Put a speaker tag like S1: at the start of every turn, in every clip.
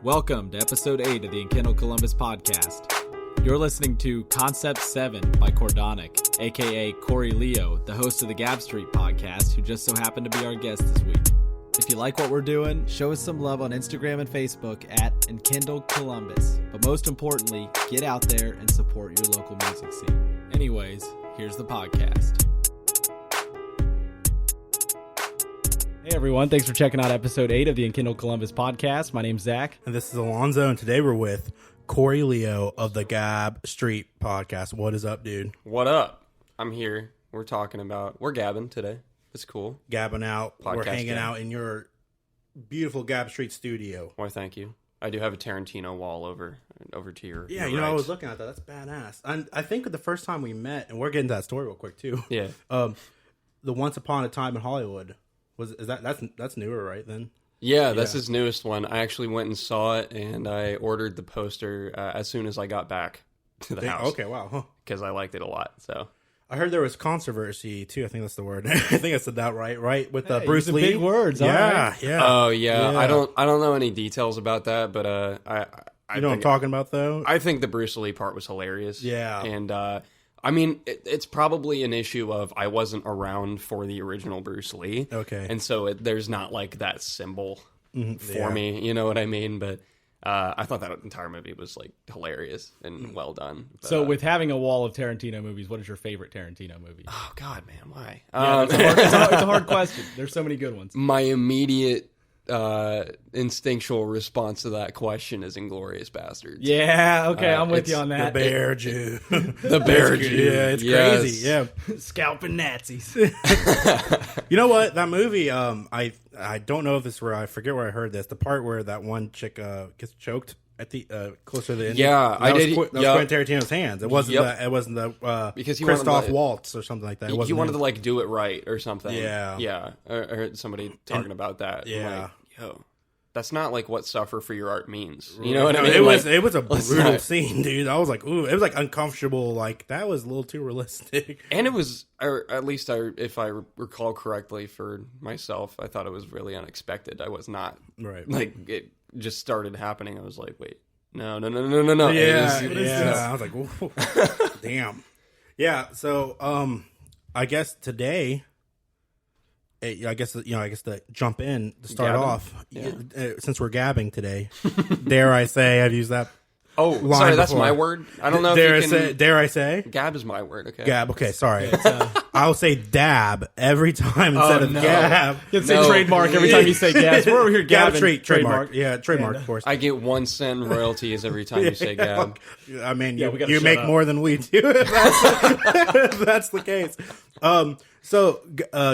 S1: Welcome to episode 8 of the Enkindled Columbus Podcast. You're listening to Concept 7 by Cordonic, aka Cory Leo, the host of the Gab Street podcast, who just so happened to be our guest this week. If you like what we're doing, show us some love on Instagram and Facebook at Enkindled Columbus. But most importantly, get out there and support your local music scene. Anyways, here's the podcast. Hey everyone, thanks for checking out episode 8 of the Enkindled Columbus Podcast. My name's Zach.
S2: And this is Alonzo, and today we're with Cory Leo of the Gab Street Podcast. What is up, dude?
S3: What up? I'm here. We're gabbing today. It's cool.
S2: Gabbing out.
S3: Podcast
S2: we're hanging
S3: gab.
S2: out in your beautiful Gab Street studio.
S3: Why, thank you. I do have a Tarantino wall over to your
S2: Yeah,
S3: your
S2: right. I was looking at that. That's badass. And I think the first time we met, and we're getting to that story real quick, too.
S3: Yeah.
S2: The Once Upon a Time in Hollywood. That's newer, right, then?
S3: Yeah, that's his newest one. I actually went and saw it, and I ordered the poster as soon as I got back to the house.
S2: Okay, wow.
S3: Because I liked it a lot, so.
S2: I heard there was controversy, too. I think that's the word. I think I said that right? With Bruce Lee.
S1: Big words,
S2: Yeah,
S1: right.
S2: yeah.
S3: Oh, yeah. I don't know any details about that, but I
S2: You know what I'm talking about, though?
S3: I think the Bruce Lee part was hilarious.
S2: Yeah.
S3: And, I mean, it's probably an issue of I wasn't around for the original Bruce Lee.
S2: Okay.
S3: And so there's not like that symbol for
S2: Yeah.
S3: me, you know what I mean? But I thought that entire movie was like hilarious and well done. But,
S1: So with having a wall of Tarantino movies, what is your favorite Tarantino movie?
S3: oh God, man, why?
S1: Yeah, it's a hard question. There's so many good ones.
S3: My immediate instinctual response to that question is Inglourious Bastards.
S1: Yeah, okay, I'm with
S3: it's
S1: you on
S2: The
S1: that.
S2: Bear Jew.
S3: The Bear Jew.
S2: Yeah, it's
S3: Yes.
S2: crazy. Yeah.
S1: Scalping Nazis.
S2: You know what? That movie, I don't know if this is where I forget where I heard this. The part where that one chick gets choked at the closer to the end.
S3: Yeah,
S2: that was
S3: did.
S2: That was Quentin Tarantino's hands. It wasn't the
S3: Because he wanted
S2: Christoph
S3: to-
S2: Waltz or something like that. It
S3: He
S2: wasn't
S3: wanted
S2: him.
S3: to like do it right or something.
S2: Yeah.
S3: Yeah. I heard somebody talking about that. I'm
S2: Yeah.
S3: like, yo, that's not like what suffer for your art means. You know what I mean?
S2: It was a
S3: let's
S2: brutal
S3: not-
S2: scene, dude. I was like, ooh, it was like uncomfortable. Like that was a little too realistic.
S3: And it was, or at least if I recall correctly for myself, I thought it was really unexpected. I was not
S2: Right.
S3: like it just started happening. I was like, wait, no.
S2: Yeah,
S3: It was-
S2: yeah. I was like, ooh, damn. Yeah. So, I guess today, I guess to jump in to start
S3: Gabbing?
S2: off,
S3: Yeah.
S2: since we're gabbing today, dare I say I've used that.
S3: Oh,
S2: line
S3: sorry, that's
S2: before.
S3: my word. I don't know
S2: Dare
S3: if you can.
S2: dare I say?
S3: Gab is my word. Okay.
S2: Gab. Okay, sorry. I'll say dab every time instead of
S3: no.
S2: gab.
S1: You can say
S3: No,
S1: trademark every time you say gas. We're over here
S2: Gab
S1: gabbing.
S2: Street trademark. Yeah, trademark, of course.
S3: I get 1 cent in royalties every time you say Gab.
S2: I mean,
S1: we gotta
S2: you
S1: shut
S2: make
S1: up.
S2: more than we do. If that's the case. So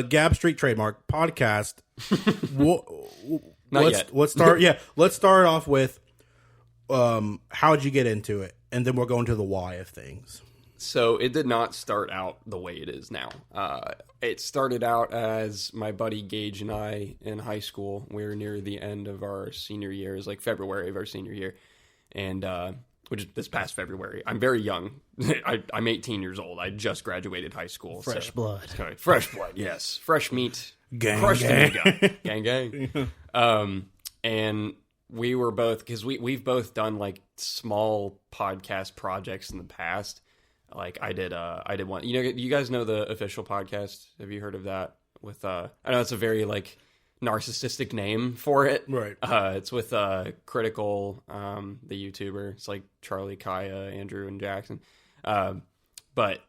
S2: Gab Street trademark podcast.
S3: Not yet.
S2: Let's start. Yeah, let's start off with how'd you get into it, and then we'll go into the why of things.
S3: So it did not start out the way it is now. It started out as my buddy Gage and I in high school. We were near the end of our senior year. It was like February of our senior year. And which is this past February. I'm very young. I'm 18 years old. I just graduated high school.
S1: Fresh blood.
S3: Okay, fresh blood, yes. Fresh meat.
S2: Gang,
S3: Crushed
S2: gang.
S3: in the gut. Gang, gang. And we were both, because we've both done like small podcast projects in the past. Like I did one. You know, you guys know the Official Podcast. Have you heard of that? With I know it's a very like narcissistic name for it.
S2: Right.
S3: It's with Critical, the YouTuber. It's like Charlie, Kaya, Andrew, and Jackson. But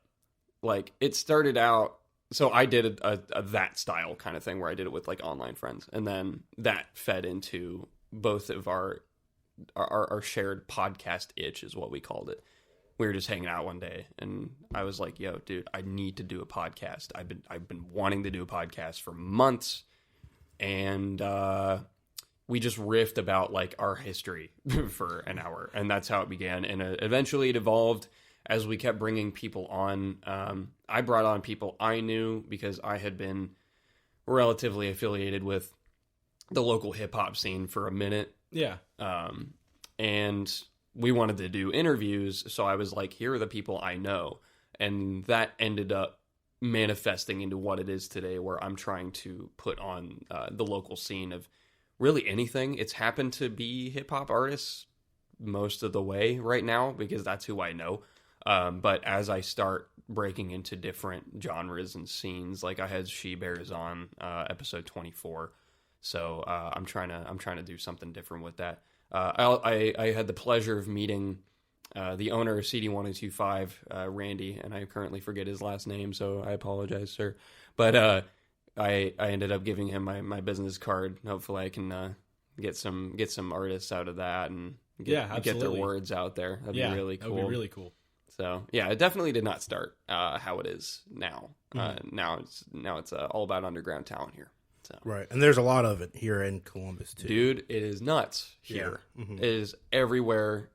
S3: like it started out. So I did a that style kind of thing where I did it with like online friends, and then that fed into both of our shared podcast itch is what we called it. We were just hanging out one day, and I was like, "Yo, dude, I need to do a podcast. I've been wanting to do a podcast for months." And we just riffed about like our history for an hour, and that's how it began. And eventually it evolved as we kept bringing people on. I brought on people I knew because I had been relatively affiliated with the local hip hop scene for a minute.
S1: Yeah.
S3: And we wanted to do interviews, so I was like, here are the people I know. And that ended up manifesting into what it is today, where I'm trying to put on the local scene of really anything. It's happened to be hip hop artists most of the way right now because that's who I know. But as I start breaking into different genres and scenes, like I had She Bears on episode 24, so I'm trying to do something different with that. I had the pleasure of meeting the owner of CD1025, Randy, and I currently forget his last name, so I apologize, sir. But I ended up giving him my business card. Hopefully, I can get some artists out of that and get their words out there. That'd be really cool.
S2: That would be really cool.
S3: So yeah, it definitely did not start how it is now. Now it's all about underground talent here. So.
S2: Right, and there's a lot of it here in Columbus too.
S3: Dude, it is nuts here. Yeah. Mm-hmm. It is everywhere.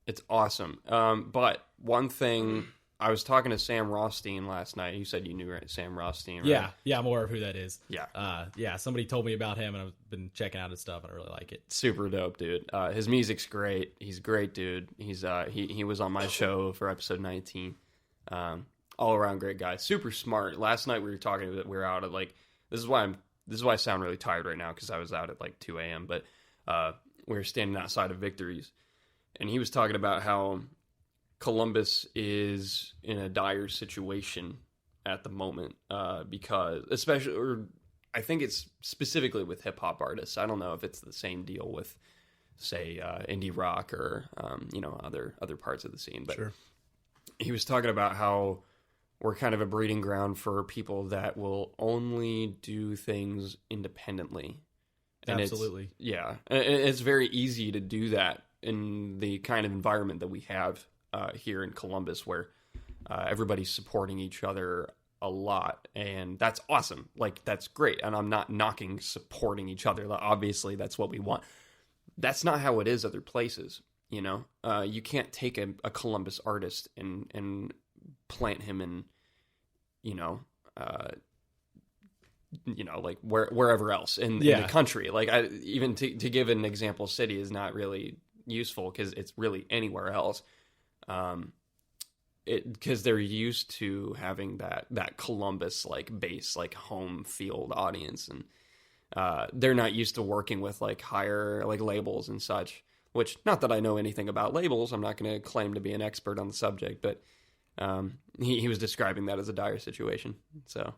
S3: It's awesome. But one thing, I was talking to Sam Rothstein last night. You said you knew Sam Rothstein, right?
S1: Yeah, I'm aware of who that is.
S3: Yeah.
S1: Somebody told me about him, and I've been checking out his stuff, and I really like it.
S3: Super dope, dude. His music's great. He's a great dude. He's he was on my show for episode 19. All around great guy. Super smart. Last night we were talking. We were out at this is why I sound really tired right now because I was out at 2 a.m. But we were standing outside of Victory's, and he was talking about how Columbus is in a dire situation at the moment because, I think it's specifically with hip hop artists. I don't know if it's the same deal with, say, indie rock or other parts of the scene. But
S2: sure.
S3: He was talking about how we're kind of a breeding ground for people that will only do things independently. And
S1: absolutely.
S3: It's very easy to do that in the kind of environment that we have here in Columbus, where everybody's supporting each other a lot, and that's awesome. That's great, and I'm not knocking supporting each other. Obviously, that's what we want. That's not how it is other places. You can't take a Columbus artist and plant him in, wherever else in the country. Even to give an example, city is not really useful because it's really anywhere else. Because they're used to having that Columbus base, home field audience, and they're not used to working with higher labels and such. Which, not that I know anything about labels, I'm not going to claim to be an expert on the subject, but he was describing that as a dire situation. So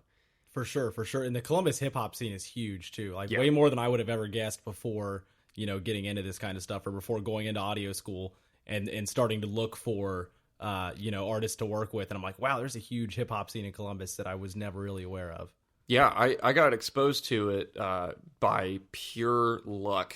S1: for sure, and the Columbus hip hop scene is huge too. Way more than I would have ever guessed before, getting into this kind of stuff, or before going into audio school and starting to look for artists to work with. And I'm like, wow, there's a huge hip hop scene in Columbus that I was never really aware of.
S3: Yeah, I got exposed to it by pure luck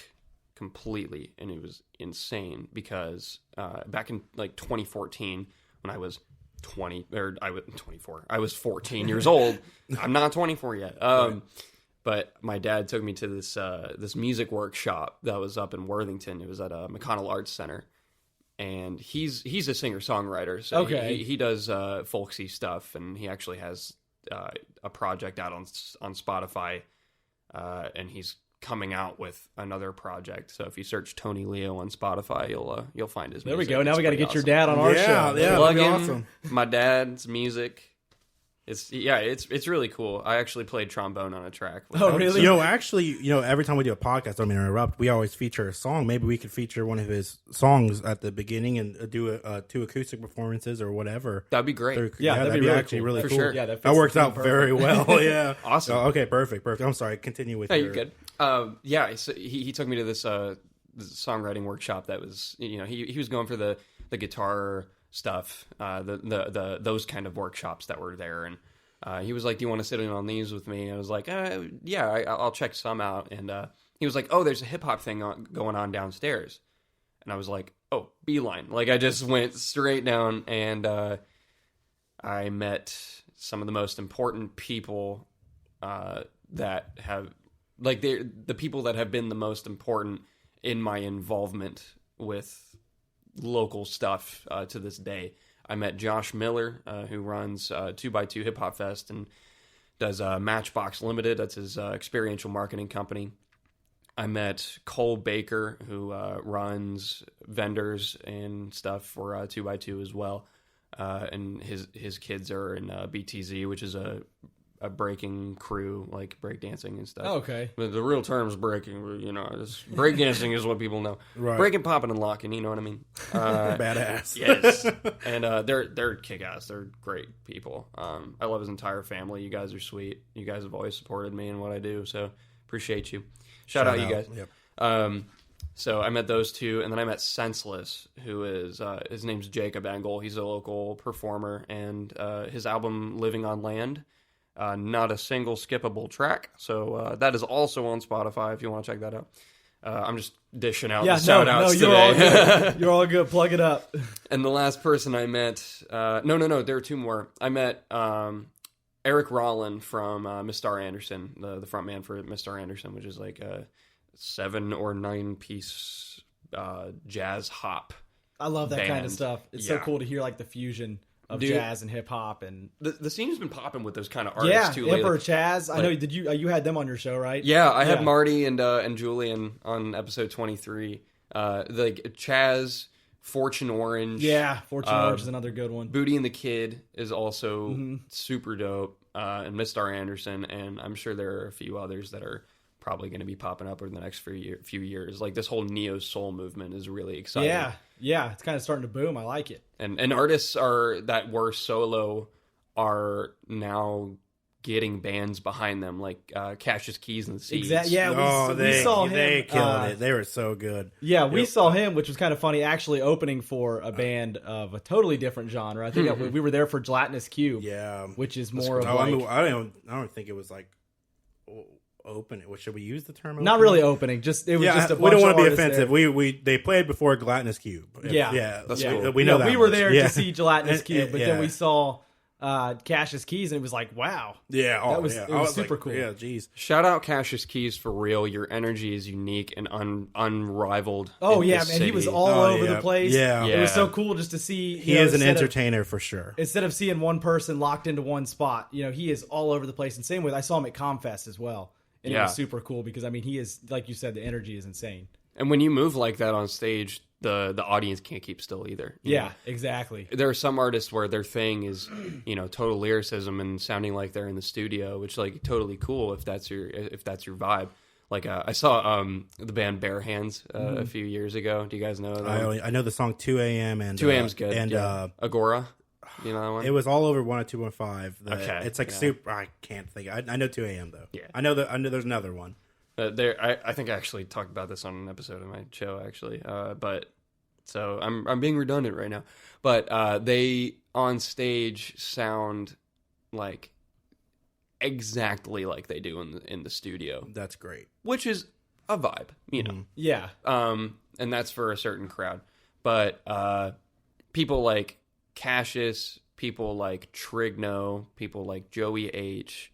S3: completely, and it was insane because back in 2014 when I was 24, I was 14 years old. I'm not 24 yet. But my dad took me to this music workshop that was up in Worthington. It was at McConnell Arts Center. And he's a singer-songwriter, so he does folksy stuff, and he actually has a project out on Spotify, and he's coming out with another project. So if you search Tony Leo on Spotify, you'll find his music.
S1: There we go. Now we got to get your dad on our show.
S2: Yeah,
S3: plug in
S2: awesome.
S3: My dad's music. It's really cool. I actually played trombone on a track.
S1: Oh, really?
S2: Every time we do a podcast, I don't mean to interrupt, we always feature a song. Maybe we could feature one of his songs at the beginning and do 2 acoustic performances or whatever.
S3: That'd be great.
S1: That'd be really actually
S2: cool.
S1: Really
S3: For
S1: cool.
S3: sure.
S1: Yeah,
S2: that works out very well. Yeah.
S3: Awesome.
S2: Okay, perfect. I'm sorry. Continue with
S3: you're good. So he took me to this songwriting workshop that was, he was going for the guitar stuff, those kind of workshops that were there, and he was like, "Do you want to sit in on these with me?" And I was like, "Yeah, I'll check some out." And he was like, "Oh, there's a hip hop thing going on downstairs," and I was like, "Oh, beeline!" I just went straight down, and I met some of the most important people that have, the people that have been the most important in my involvement with local stuff to this day. I met Josh Miller, who runs 2x2 Hip Hop Fest and does Matchbox Limited. That's his experiential marketing company. I met Cole Baker, who runs vendors and stuff for 2x2 as well. And his kids are in BTZ, which is a a breaking crew, like breakdancing and stuff.
S1: Oh, okay.
S3: But the real term is breaking. You know, breakdancing is what people know.
S2: Right.
S3: Breaking, popping, and locking. You know what I mean?
S2: Badass.
S3: Yes. And they're kick-ass. They're great people. I love his entire family. You guys are sweet. You guys have always supported me in what I do, so appreciate you. Shout out you guys.
S2: Yep.
S3: So I met those two, and then I met Senseless, who is his name's Jacob Engel. He's a local performer, and his album Living on Land, not a single skippable track. So that is also on Spotify if you want to check that out. I'm just dishing out the shout-outs
S1: you're
S3: today.
S1: all good. You're all good. Plug it up.
S3: And the last person I met, no, there are two more. I met Eric Rollin from Miss Star Anderson, the front man for Miss Star Anderson, which is like a 7 or 9 piece jazz hop.
S1: I love that kind of
S3: band.
S1: stuff. It's so cool to hear like the fusion of jazz and hip hop, and
S3: the scene has been popping with those kind of artists too lately.
S1: Emperor Chaz. I know. Did you had them on your show, right?
S3: Yeah, I had Marty and Julian on episode 23. Like Chaz, Fortune Orange.
S1: Yeah, Fortune Orange is another good one.
S3: Booty and the Kid is also super dope, and Miss Star Anderson, and I'm sure there are a few others that are probably going to be popping up over the next few years. Like this whole neo soul movement is really exciting.
S1: Yeah, it's kind of starting to boom. I like it.
S3: And artists that were solo are now getting bands behind them, like Cassius Keys and the Seeds.
S1: Exactly. Yeah, we saw him.
S2: They killed it. They were so good.
S1: Yeah, we saw him, which was kind of funny, actually opening for a band of a totally different genre. I think we were there for Gelatinous Cube.
S2: Yeah,
S1: which is more of
S2: I don't think it was like open. Should we use the term open?
S1: Not really opening, just it was just a bunch
S2: we don't want to be
S1: artists
S2: offensive.
S1: there.
S2: They played before Gelatinous Cube.
S3: That's cool.
S2: We know that
S1: we were
S2: much.
S1: there to see Gelatinous Cube, but
S2: yeah.
S1: then we saw Cassius Keys, and it was like, wow.
S2: Yeah,
S1: it was super cool.
S2: Yeah, geez.
S3: Shout out Cassius Keys for real. Your energy is unique and unrivaled.
S1: Oh
S3: in
S1: yeah,
S3: this
S1: man,
S3: city.
S1: he was all over the place.
S2: Yeah.
S1: It was so cool just to see.
S2: He is an entertainer for sure.
S1: Instead of seeing one person locked into one spot, he is all over the place. And same with, I saw him at ComFest as well. And it was super cool because, I mean, he is, like you said, the energy is insane.
S3: And when you move like that on stage, the audience can't keep still either. You know?
S1: Exactly.
S3: There are some artists where their thing is, total lyricism and sounding like they're in the studio, which like totally cool if that's your vibe. Like I saw the band Bare Hands a few years ago. Do you guys know them?
S2: I know the song 2 a.m. and
S3: 2 a.m.'s good.
S2: And
S3: Agora. You know that one?
S2: It was all over 102.5.
S3: Okay.
S2: It's like super. I can't think. I know 2 a.m. though.
S3: Yeah.
S2: I know there's another one.
S3: I think I actually talked about this on an episode of my show actually. But so I'm being redundant right now. But they on stage sound like exactly like they do in the studio.
S2: That's great.
S3: Which is a vibe,
S1: Yeah.
S3: And that's for a certain crowd. But people like Cassius, people like Trigno, people like Joey H,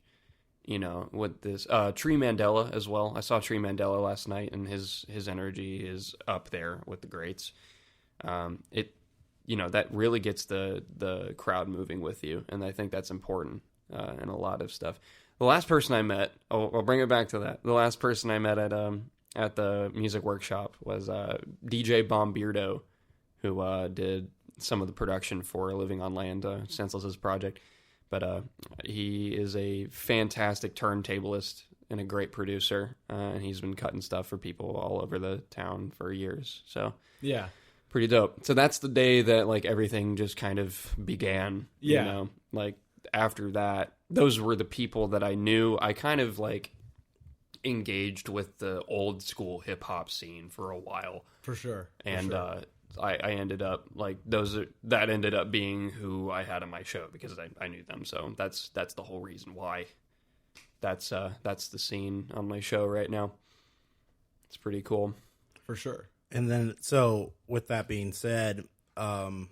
S3: with this Tree Mandela as well. I saw Tree Mandela last night, and his energy is up there with the greats. That really gets the crowd moving with you, and I think that's important in a lot of stuff. The last person I met, I'll bring it back to that. The last person I met at the music workshop was DJ Bombeardo, who did some of the production for Living on Land, Senseless's project. But he is a fantastic turntablist and a great producer, and he's been cutting stuff for people all over the town for years. So
S1: yeah,
S3: pretty dope. So that's the day that like everything just kind of began.
S1: Yeah.
S3: Like after that, those were the people that I knew. I kind of like engaged with the old school hip hop scene for a while.
S1: For sure.
S3: And I ended up like that ended up being who I had on my show because I knew them. So that's the whole reason why that's the scene on my show right now. It's pretty cool.
S1: For sure.
S2: And then, so with that being said, once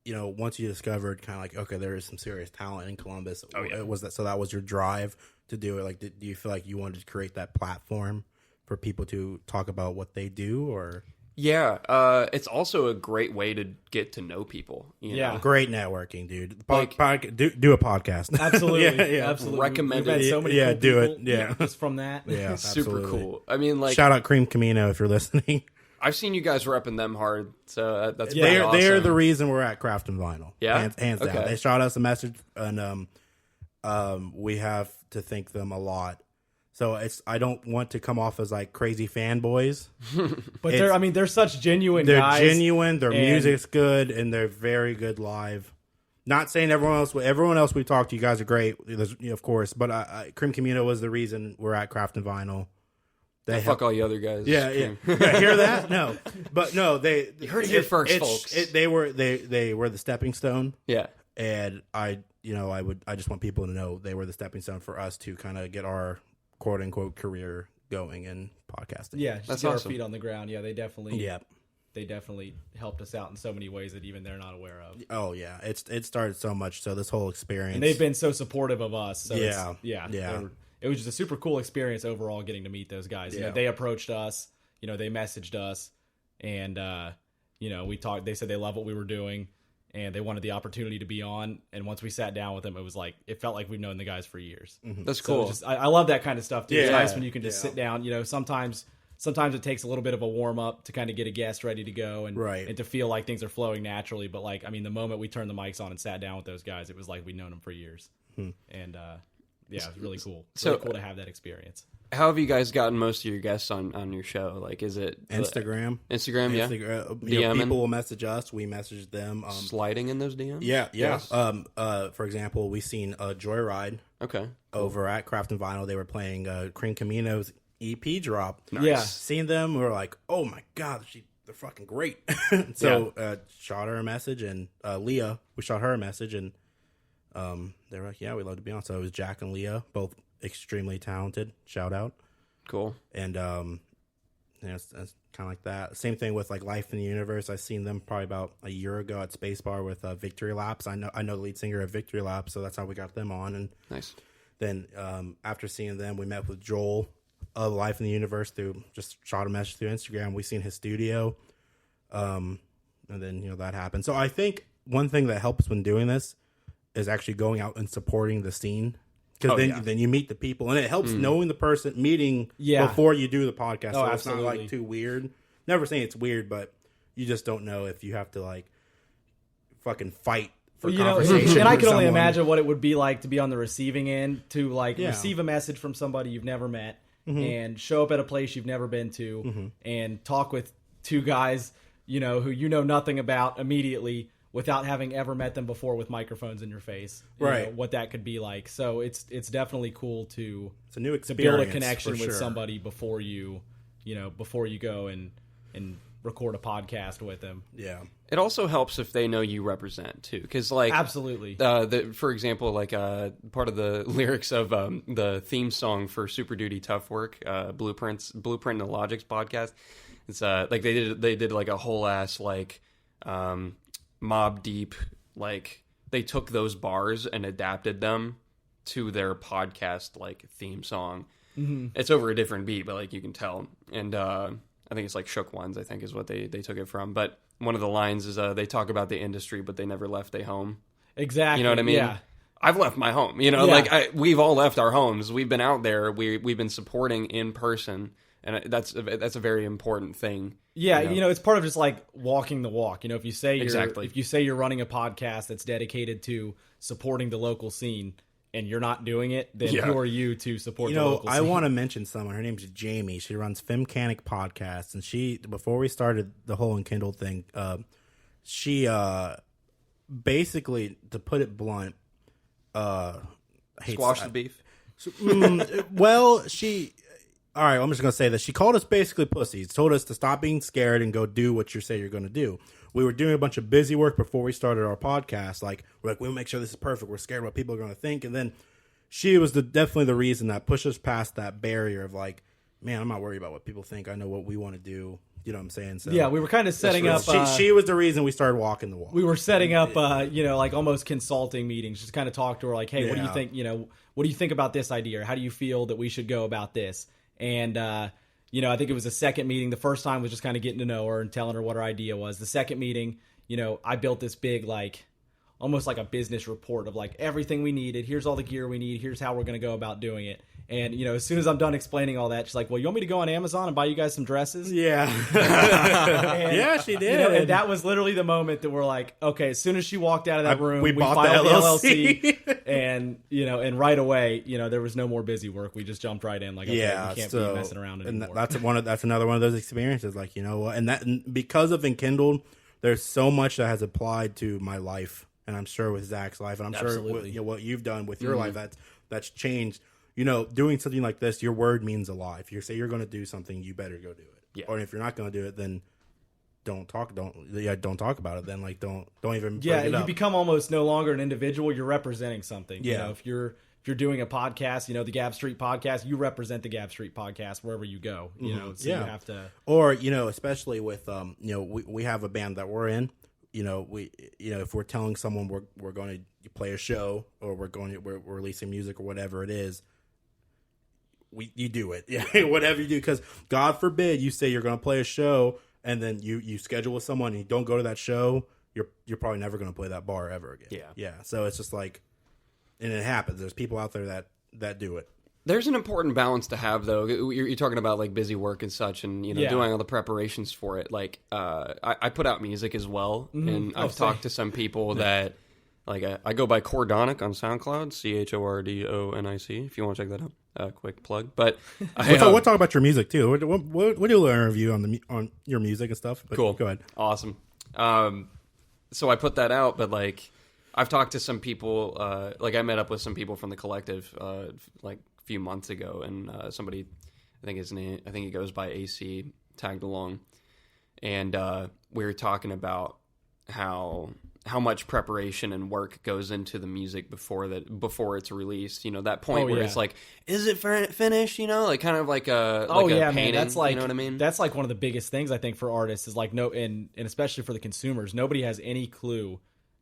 S2: you discovered kind of like, okay, there is some serious talent in Columbus.
S3: Oh, yeah.
S2: That was your drive to do it? Like, do you feel like you wanted to create that platform for people to talk about what they do, or?
S3: Yeah, it's also a great way to get to know people. You know?
S2: Great networking, dude.
S3: Do
S2: a podcast.
S1: Absolutely, absolutely.
S3: Recommend
S1: We've had so many cool
S2: do
S1: people,
S2: it. Yeah,
S1: just from that.
S2: Yeah,
S3: super
S2: absolutely.
S3: cool. I mean, like,
S2: shout out Cream Camino if you're listening.
S3: I've seen you guys repping them hard, so that's
S2: they
S3: awesome.
S2: are the reason we're at Craft and Vinyl.
S3: Yeah,
S2: hands down. They shot us a message, and we have to thank them a lot. So I don't want to come off as like crazy fanboys,
S1: but they're such genuine guys.
S2: They're genuine. Their music's good, and they're very good live. Not saying everyone else we talked to, you guys are great, of course. But Cream Camino was the reason we're at Craft and Vinyl.
S3: Fuck all you other guys.
S2: Yeah. Hear that? No, but no,
S3: you heard it here first, folks.
S2: They were the stepping stone.
S3: Yeah,
S2: and I just want people to know they were the stepping stone for us to kind of get our quote unquote career going in podcasting.
S1: Yeah, just
S3: that's
S1: get
S3: awesome.
S1: Our feet on the ground. Yeah, they definitely helped us out in so many ways that even they're not aware of.
S2: Oh yeah, it started so much. So this whole experience,
S1: and they've been so supportive of us. So
S2: yeah.
S1: It was just a super cool experience overall getting to meet those guys. You know, they approached us, they messaged us, and we talked. They said they love what we were doing, and they wanted the opportunity to be on. And once we sat down with them, it felt like we've known the guys for years.
S3: Mm-hmm. That's cool.
S1: So I love that kind of stuff too.
S2: Yeah.
S1: It's nice when you can just sit down. Sometimes it takes a little bit of a warm up to kind of get a guest ready to go and to feel like things are flowing naturally. But the moment we turned the mics on and sat down with those guys, it was like we'd known them for years. And yeah, it was really cool. It's really cool to have that experience.
S3: How have you guys gotten most of your guests on your show? Like, is it
S2: Instagram?
S3: Yeah.
S2: People will message us. We message them.
S3: Sliding in those DMs?
S2: Yeah.
S3: Yes.
S2: For example, we seen Joyride.
S3: Okay.
S2: Over at Craft and Vinyl, they were playing Cream Camino's EP drop.
S1: Nice. Yeah.
S2: Seeing them, we were like, oh my god, they're fucking great. Shot her a message, and Leah, we shot her a message, and they were like, yeah, we'd love to be on. So it was Jack and Leah, both extremely talented. Shout out.
S3: Cool.
S2: And it's kind of like that. Same thing with like Life in the Universe. I seen them probably about a year ago at Spacebar with Victory Laps. I know the lead singer of Victory Laps, so that's how we got them on. And
S3: nice.
S2: Then after seeing them, we met with Joel of Life in the Universe through just shot a message through Instagram. We seen his studio, and then that happened. So I think one thing that helps when doing this is actually going out and supporting the scene, because then you meet the people, and it helps knowing the person, meeting before you do the podcast. So it's not like too weird. Never saying it's weird, but you just don't know if you have to like fucking fight for conversation.
S1: And I can only imagine what it would be like to be on the receiving end, to like receive a message from somebody you've never met and show up at a place you've never been to and talk with two guys who nothing about immediately, without having ever met them before, with microphones in your face, what that could be like. So it's definitely cool it's
S2: a new
S1: experience, to build a connection with somebody before you go and record a podcast with them.
S2: Yeah.
S3: It also helps if they know you represent too, because like
S1: absolutely.
S3: For example, like part of the lyrics of the theme song for Super Duty Tough Work, Blueprint and the Logics podcast. It's like they did like a whole ass like. Mob Deep, like they took those bars and adapted them to their podcast like theme song. It's over a different beat, but like you can tell. And I think it's like Shook Ones, I think is what they took it from. But one of the lines is they talk about the industry, but they never left their home.
S1: Exactly.
S3: You know what I mean? Yeah. I've left my home. Like we've all left our homes. We've been out there. We've been supporting in person. And that's a very important thing.
S1: Yeah, it's part of just like walking the walk. If you say you're running a podcast that's dedicated to supporting the local scene and you're not doing it, then who are you to support the local scene?
S2: I want to mention someone. Her name's Jamie. She runs Femcanic Podcast, and before we started the whole Enkindled thing, she basically, to put it blunt,
S3: squash the beef.
S2: All right, I'm just going to say that she called us basically pussies, told us to stop being scared and go do what you say you're going to do. We were doing a bunch of busy work before we started our podcast. We'll make sure this is perfect. We're scared what people are going to think. And then she was definitely the reason that pushed us past that barrier of like, man, I'm not worried about what people think. I know what we want to do. You know what I'm saying? So
S1: yeah, we were kind of setting up.
S2: She was the reason we started walking the walk.
S1: We were setting up, like almost consulting meetings. Just kind of talk to her like, hey, what do you think? What do you think about this idea? Or how do you feel that we should go about this? And, I think it was the second meeting. The first time was just kind of getting to know her and telling her what her idea was. The second meeting, I built this big, like, almost like a business report of like everything we needed. Here's all the gear we need. Here's how we're going to go about doing it. And, you know, as soon as I'm done explaining all that, she's like, well, you want me to go on Amazon and buy you guys some dresses?
S2: Yeah.
S1: And,
S2: yeah, she did.
S1: You know, and that was literally the moment that we're like, okay, as soon as she walked out of that room, we
S2: bought
S1: filed
S2: the LLC.
S1: and, you know, and right away, you know, there was no more busy work. We just jumped right in like, okay,
S2: yeah,
S1: we can't
S2: so,
S1: be messing around anymore.
S2: And that's another one of those experiences. Like, you know what? And because of Enkindled, there's so much that has applied to my life. And I'm sure with Zach's life, and I'm sure with, you know, what you've done with your life, that's changed. You know, doing something like this, your word means a lot. If you say you're going to do something, you better go do it.
S3: Yeah.
S2: Or if you're not going to do it, then don't talk about it. Then like don't even
S1: yeah,
S2: bring it
S1: you
S2: up.
S1: become almost no longer an individual. You're representing something.
S2: Yeah.
S1: You know, if you're doing a podcast, you know, the Gab Street Podcast, you represent the Gab Street Podcast wherever you go. You know, so you have to.
S2: Or, you know, especially with you know, we have a band that we're in. You know, if we're telling someone we're going to play a show or we're releasing music or whatever it is, you do it. Yeah, whatever you do, because God forbid you say you're going to play a show and then you schedule with someone and you don't go to that show, you're probably never going to play that bar ever again. Yeah. So it's just like, and it happens. There's people out there that do it.
S3: There's an important balance to have, though. You're talking about like busy work and such, and you know, doing all the preparations for it. Like, I put out music as well, and I've talked to some people that, like, I go by Cordonic on SoundCloud, Chordonic. If you want to check that out, quick plug. But
S2: we'll talk about your music too. We'll do an interview on your music and stuff. But
S3: cool.
S2: Go ahead.
S3: Awesome. So I put that out, but like, I've talked to some people. Like, I met up with some people from the collective, like, few months ago, and somebody, I think he goes by AC, tagged along, and we were talking about how much preparation and work goes into the music before it's released. You know, that point where it's like, is it finished? You know, like kind of like a painting.
S1: Man, that's like,
S3: you know what I mean?
S1: That's like one of the biggest things I think for artists is like and especially for the consumers, nobody has any clue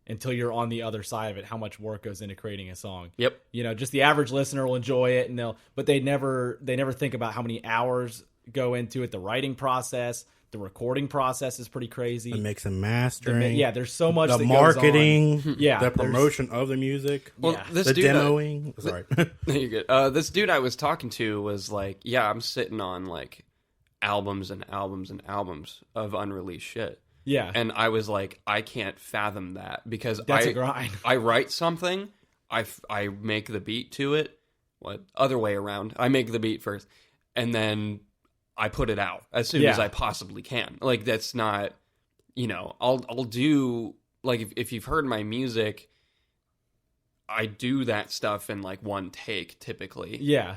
S1: until you're on the other side of it, how much work goes into creating a song.
S3: Yep.
S1: You know, just the average listener will enjoy it, but they never think about how many hours go into it. The writing process, the recording process is pretty crazy.
S2: The mix and mastering.
S1: There's so much.
S2: The
S1: that
S2: marketing.
S1: Goes on. Yeah.
S2: The promotion of the music.
S3: Well,
S2: the demoing. Sorry.
S3: You're good. This dude I was talking to was like, yeah, I'm sitting on like albums and albums and albums of unreleased shit.
S1: Yeah.
S3: And I was like, I can't fathom that because
S1: that's a grind.
S3: I write something, I make the beat to it. What other way around? I make the beat first, and then I put it out as soon as I possibly can. Like, that's not, you know, I'll do, like, if you've heard my music, I do that stuff in like one take typically.
S1: Yeah.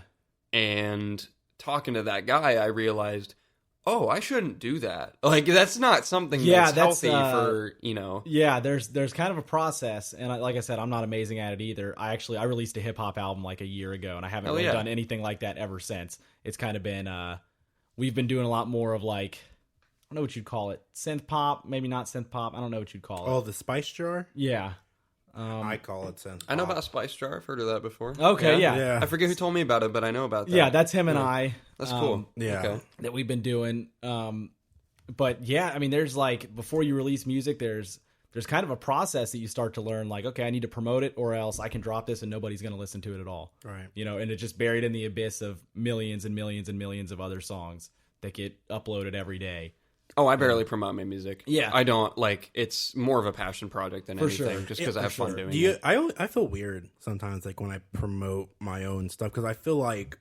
S3: And talking to that guy, I realized, oh, I shouldn't do that. Like, that's not something that's healthy for, you know.
S1: Yeah, there's kind of a process, and like I said, I'm not amazing at it either. I released a hip hop album like a year ago, and I haven't really done anything like that ever since. It's kind of been we've been doing a lot more of like, I don't know what you'd call it, synth pop, maybe not synth pop. I don't know what you'd call it.
S2: Oh, the Spice Jar?
S1: Yeah.
S2: I call it synth pop.
S3: I know about Spice Jar. I've heard of that before.
S1: Okay, yeah.
S3: I forget who told me about it, but I know about that.
S1: Yeah, that's him and I.
S3: That's cool.
S2: Yeah.
S3: Okay.
S1: That we've been doing. But yeah, I mean, there's like, before you release music, there's kind of a process that you start to learn, like, okay, I need to promote it or else I can drop this and nobody's going to listen to it at all.
S2: Right.
S1: You know, and it's just buried in the abyss of millions and millions and millions of other songs that get uploaded every day.
S3: Oh, I barely promote my music.
S1: Yeah.
S3: I don't, like, it's more of a passion project than anything,
S1: sure.
S3: just because I have fun doing
S2: it.
S3: it.
S2: I feel weird sometimes, like, when I promote my own stuff, because I feel like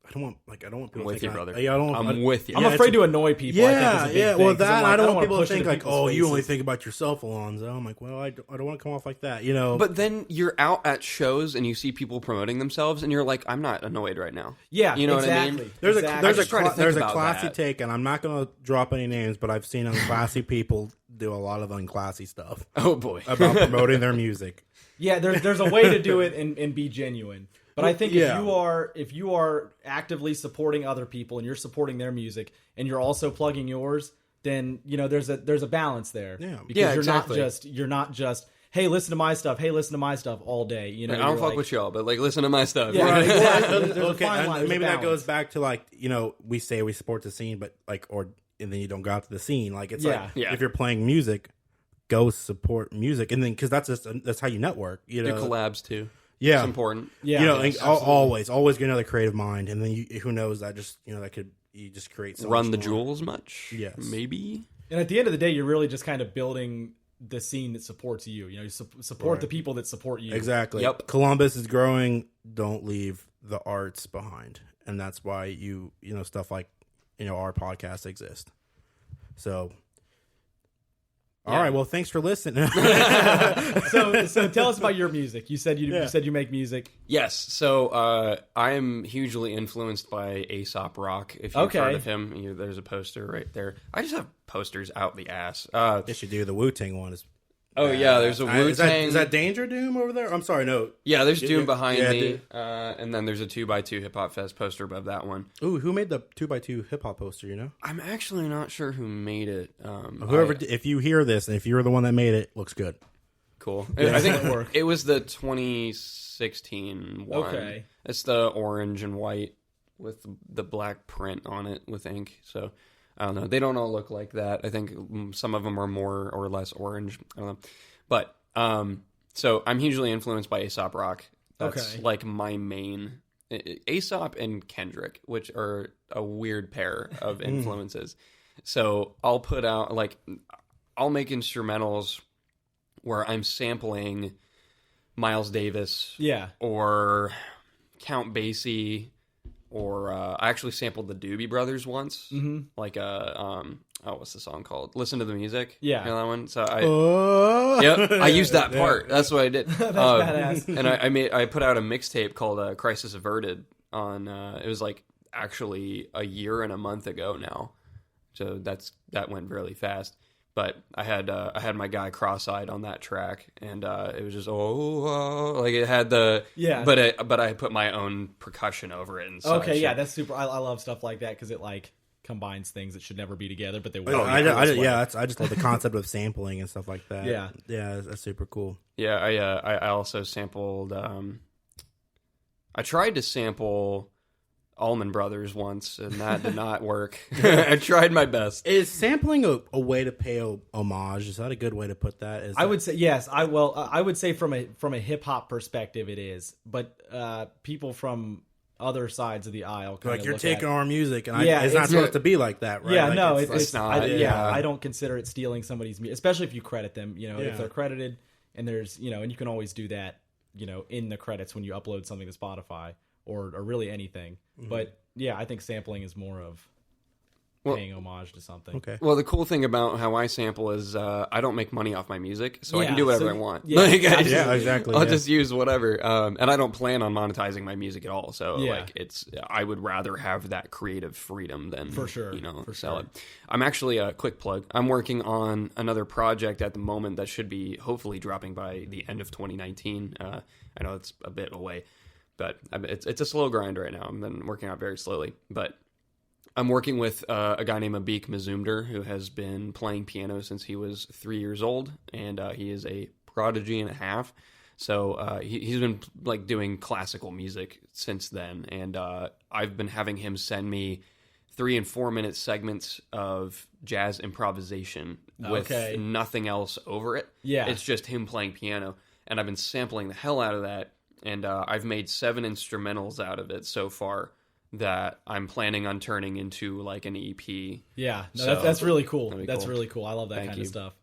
S2: I don't want people to think
S3: brother.
S2: I'm
S3: with you.
S1: I'm afraid to annoy people.
S2: Yeah,
S1: I think is a big thing,
S2: well, that
S1: like,
S2: I don't want people to think like, oh,
S1: faces.
S2: you only think about yourself, Alonzo. I'm like, well, I don't want to come off like that, you know.
S3: But then you're out at shows and you see people promoting themselves, and you're like, I'm not annoyed right now.
S1: Yeah,
S3: you know
S1: exactly.
S3: what I mean.
S2: There's a classy take, and I'm not going to drop any names, but I've seen unclassy people do a lot of unclassy stuff.
S3: Oh boy,
S2: about promoting their music.
S1: Yeah, there's a way to do it and be genuine. But I think if you are actively supporting other people and you're supporting their music and you're also plugging yours, then you know there's a balance there.
S2: Yeah,
S1: because you're not just hey, listen to my stuff. Hey, listen to my stuff all day. You know,
S3: I don't fuck with y'all, but like listen to my stuff.
S1: Yeah,
S2: right.
S1: There's
S2: okay,
S1: a fine line,
S2: maybe that goes back to like, you know, we say we support the scene, but like, and then you don't go out to the scene. Like, it's if you're playing music, go support music, and then because that's how you network. You know,
S3: do collabs too.
S2: Yeah,
S3: It's important.
S1: Yeah,
S2: you know,
S1: yes,
S2: and always get another creative mind, and then who knows, that just that could you just create so
S3: Run
S2: much
S3: the
S2: more.
S3: jewels much?
S2: Yes.
S3: Maybe.
S1: And at the end of the day, you're really just kind of building the scene that supports you. You know, you support
S2: Right.
S1: the people that support you.
S2: Exactly.
S3: Yep.
S2: Columbus is growing. Don't leave the arts behind, and that's why stuff like our podcast exist. So. All right. Well, thanks for listening.
S1: So tell us about your music. You said you said you make music.
S3: Yes. So I am hugely influenced by Aesop Rock. If you've heard of him, there's a poster right there. I just have posters out the ass.
S2: Yes, you do. The Wu-Tang one is.
S3: Oh yeah, there's a Wu-Tang.
S2: Is that Danger Doom over there? I'm sorry, no.
S3: Yeah, there's Doom behind me,
S2: dude.
S3: and then there's a 2x2 Hip Hop Fest poster above that one.
S2: Ooh, who made the 2x2 hip hop poster?
S3: I'm actually not sure who made it.
S2: If you hear this, and if you're the one that made it, looks good.
S3: Cool. I think it was the 2016 one.
S1: Okay.
S3: It's the orange and white with the black print on it with ink. So I don't know. They don't all look like that. I think some of them are more or less orange. I don't know. But so I'm hugely influenced by Aesop Rock. That's like my main. Aesop and Kendrick, which are a weird pair of influences. So I'll put out I'll make instrumentals where I'm sampling Miles Davis, or Count Basie, or I actually sampled the Doobie Brothers once, what's the song called? Listen to the Music, you know that one. So I used that part. That's what I did.
S1: That's badass.
S3: And I put out a mixtape called Crisis Averted on. It was actually a year and a month ago now, so that went really fast. But I had my guy Cross-Eyed on that track, and it was just it had the but I put my own percussion over it and such.
S1: Okay, yeah, that's super. I love stuff like that because it combines things that should never be together, but they will.
S2: I just love the concept of sampling and stuff like that. Yeah, that's super cool.
S3: Yeah, I also sampled. I tried to sample Allman Brothers once, and that did not work. I tried my best.
S2: Is sampling a way to pay homage? Is that a good way to put that?
S1: I would say yes. I would say from a hip hop perspective, it is. But people from other sides of the aisle,
S2: you're taking our music, and
S1: it's
S2: not supposed to be like that, right?
S1: Yeah, no,
S3: it's not.
S1: I don't consider it stealing somebody's music, especially if you credit them. If they're credited, and there's and you can always do that. In the credits when you upload something to Spotify or really anything. But yeah, I think sampling is more of paying homage to something.
S2: Okay.
S3: Well, the cool thing about how I sample is I don't make money off my music, so I can do whatever I want.
S1: Yeah,
S2: exactly.
S3: I'll just use whatever, and I don't plan on monetizing my music at all. So I would rather have that creative freedom than sell it. I'm actually a quick plug. I'm working on another project at the moment that should be hopefully dropping by the end of 2019. I know it's a bit away, but it's a slow grind right now. I've been working out very slowly, but I'm working with a guy named Abik Mazumder, who has been playing piano since he was 3 years old, and he is a prodigy and a half. So he's been doing classical music since then, and I've been having him send me 3 and 4 minute segments of jazz improvisation with nothing else over it. Yeah, it's just him playing piano, and I've been sampling the hell out of that, and I've made 7 instrumentals out of it so far that I'm planning on turning into an EP.
S1: Yeah, no, that's really cool. That's really cool. I love that kind of stuff.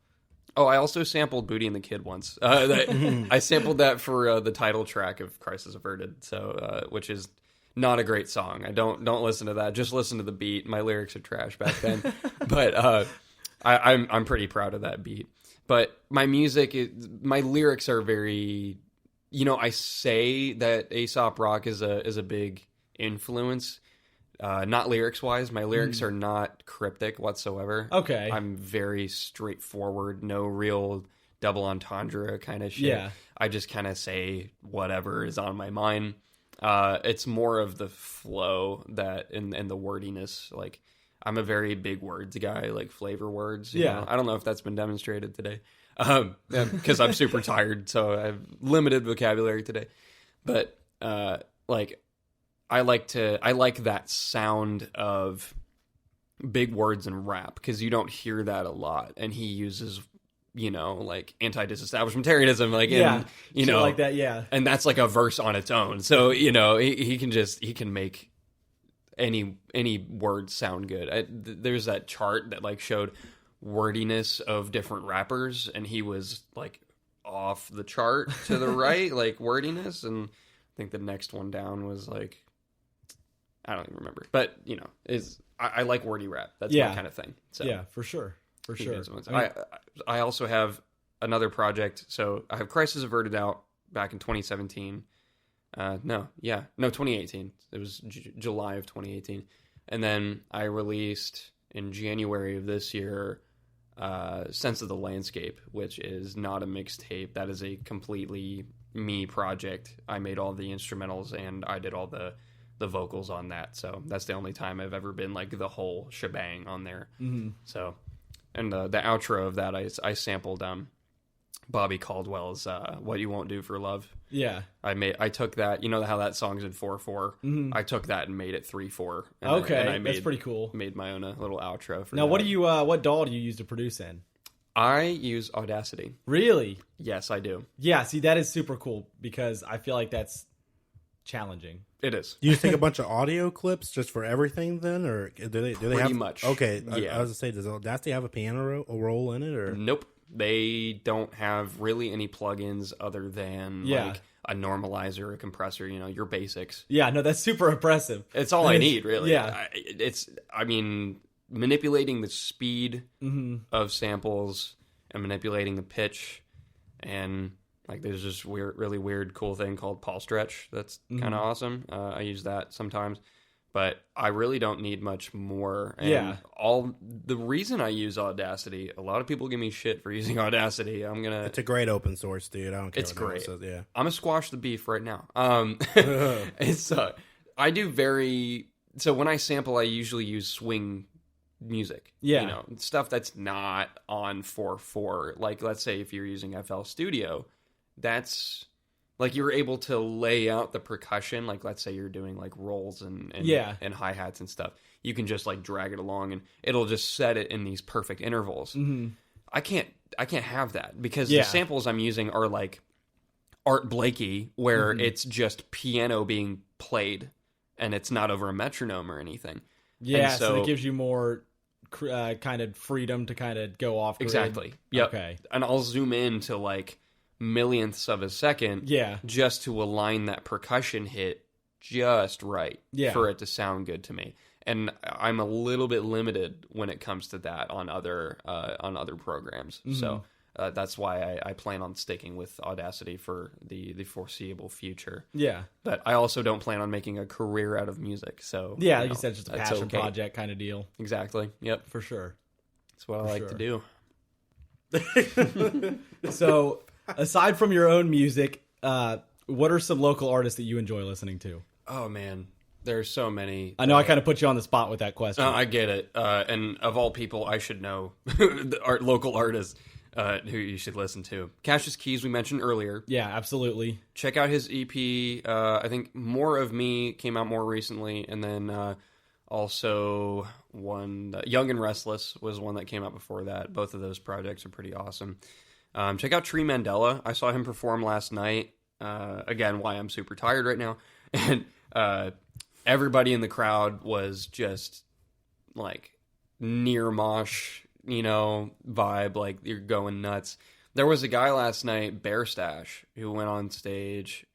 S3: Oh, I also sampled Booty and the Kid once. I sampled that for the title track of Crisis Averted, so which is not a great song. I don't listen to that. Just listen to the beat. My lyrics are trash back then, but I'm pretty proud of that beat. But my lyrics are very, I say that Aesop Rock is a big influence, not lyrics wise. My lyrics are not cryptic whatsoever. Okay, I'm very straightforward, no real double entendre kind of shit. Yeah, I just kind of say whatever is on my mind. It's more of the flow that and the wordiness. I'm a very big words guy, flavor words. You know? I don't know if that's been demonstrated today, because I'm super tired, so I have limited vocabulary today. But I like that sound of big words in rap because you don't hear that a lot, and he uses you know, like anti-disestablishmentarianism, like,
S1: Yeah,
S3: and, you
S1: shit
S3: know,
S1: like that, yeah.
S3: and that's like a verse on its own. So, you know, he can make any word sound good. There's that chart that like showed wordiness of different rappers, and he was like off the chart to the right, like wordiness, and I think the next one down was like, I don't even remember, but you know, I like wordy rap. That's my kind of thing. So
S1: yeah, for sure.
S3: I also have another project. So I have Crisis Averted out back in 2017. 2018. It was July of 2018. And then I released in January of this year, Sense of the Landscape, which is not a mixtape. That is a completely me project. I made all the instrumentals and I did all the vocals on that. So that's the only time I've ever been like the whole shebang on there. Mm-hmm. So, and the outro of that, I sampled Bobby Caldwell's "What You Won't Do for Love."
S1: Yeah,
S3: I took that. You know how that song's in 4/4.
S1: Mm-hmm.
S3: I took that and made it 3/4.
S1: Okay, that's pretty cool.
S3: Made my own little outro for
S1: now. That. What DAW do you use to produce in?
S3: I use Audacity.
S1: Really?
S3: Yes, I do.
S1: Yeah. See, that is super cool because I feel like that's challenging.
S3: It is.
S2: Do you take a bunch of audio clips just for everything then, or do they
S3: Pretty
S2: have
S3: much?
S2: Okay,
S3: yeah.
S2: I was gonna say, does Audacity have a piano role in it, or
S3: nope? They don't have really any plugins other than like a normalizer, a compressor. You know, your basics.
S1: Yeah, no, that's super impressive.
S3: It's all I need, really.
S1: Yeah,
S3: I mean, manipulating the speed of samples and manipulating the pitch, and like there's this really weird, cool thing called Paul Stretch that's kind of awesome. I use that sometimes, but I really don't need much more. And the reason I use Audacity, a lot of people give me shit for using Audacity.
S2: It's a great open source, dude. I don't care.
S3: It's great.
S2: Says, yeah.
S3: I'm gonna squash the beef right now. So when I sample, I usually use swing music.
S1: Yeah.
S3: You know, stuff that's not on 4/4. Like, let's say if you're using FL Studio, that's like you're able to lay out the percussion. Like, let's say you're doing like rolls and hi-hats and stuff. You can just like drag it along and it'll just set it in these perfect intervals. Mm-hmm. I can't have that because the samples I'm using are like Art Blakey, where it's just piano being played and it's not over a metronome or anything.
S1: Yeah, so it gives you more kind of freedom to kind of go off grid.
S3: Exactly. Yep.
S1: Okay.
S3: And I'll zoom in to like millionths of a second just to align that percussion hit just right for it to sound good to me. And I'm a little bit limited when it comes to that on other programs. Mm-hmm. So that's why I plan on sticking with Audacity for the foreseeable future. Yeah. But I also don't plan on making a career out of music. So
S1: yeah, like you said, just a passion project kind of deal.
S3: Exactly. Yep.
S1: For sure.
S3: That's what I like to
S1: do. So aside from your own music, what are some local artists that you enjoy listening to?
S3: Oh, man. There's so many.
S1: I know I kind of put you on the spot with that question.
S3: I get it. And of all people, I should know local artists who you should listen to. Cassius Keys, we mentioned earlier.
S1: Yeah, absolutely.
S3: Check out his EP. I think More of Me came out more recently. And then also one, Young and Restless was one that came out before that. Both of those projects are pretty awesome. Check out Tree Mandela. I saw him perform last night. Again, why I'm super tired right now. And everybody in the crowd was just like near mosh, vibe. Like you're going nuts. There was a guy last night, Bear Stash, who went on stage,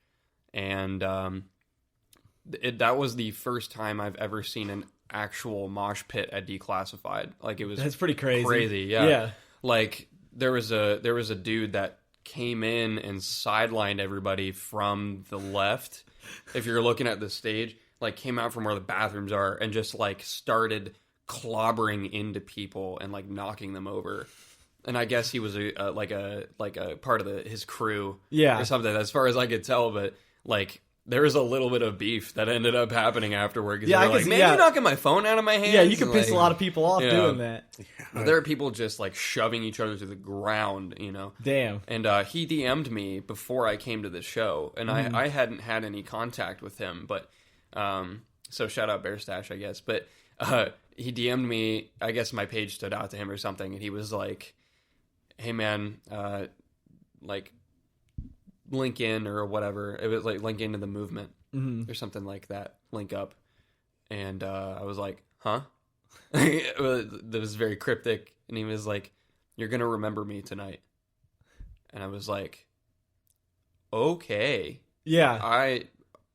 S3: and that was the first time I've ever seen an actual mosh pit at Declassified. Like it was
S1: that's pretty crazy.
S3: Yeah. Like there was a dude that came in and sidelined everybody from the left. If you're looking at the stage, like came out from where the bathrooms are and just like started clobbering into people and like knocking them over. And I guess he was a part of his crew, or something. As far as I could tell, but like there was a little bit of beef that ended up happening afterward.
S1: Yeah,
S3: like, man, you're knocking my phone out of my hands.
S1: Yeah, you can piss a lot of people off doing that.
S3: Yeah. There are people just like shoving each other to the ground,
S1: Damn.
S3: And he DM'd me before I came to the show, and I hadn't had any contact with him, but so shout out Bear Stash, I guess. But he DM'd me. I guess my page stood out to him or something, and he was like, hey man, like link in or whatever. It was like link into the movement or something like that. Link up. And I was like, huh? That was very cryptic. And he was like, you're going to remember me tonight. And I was like, okay.
S4: Yeah.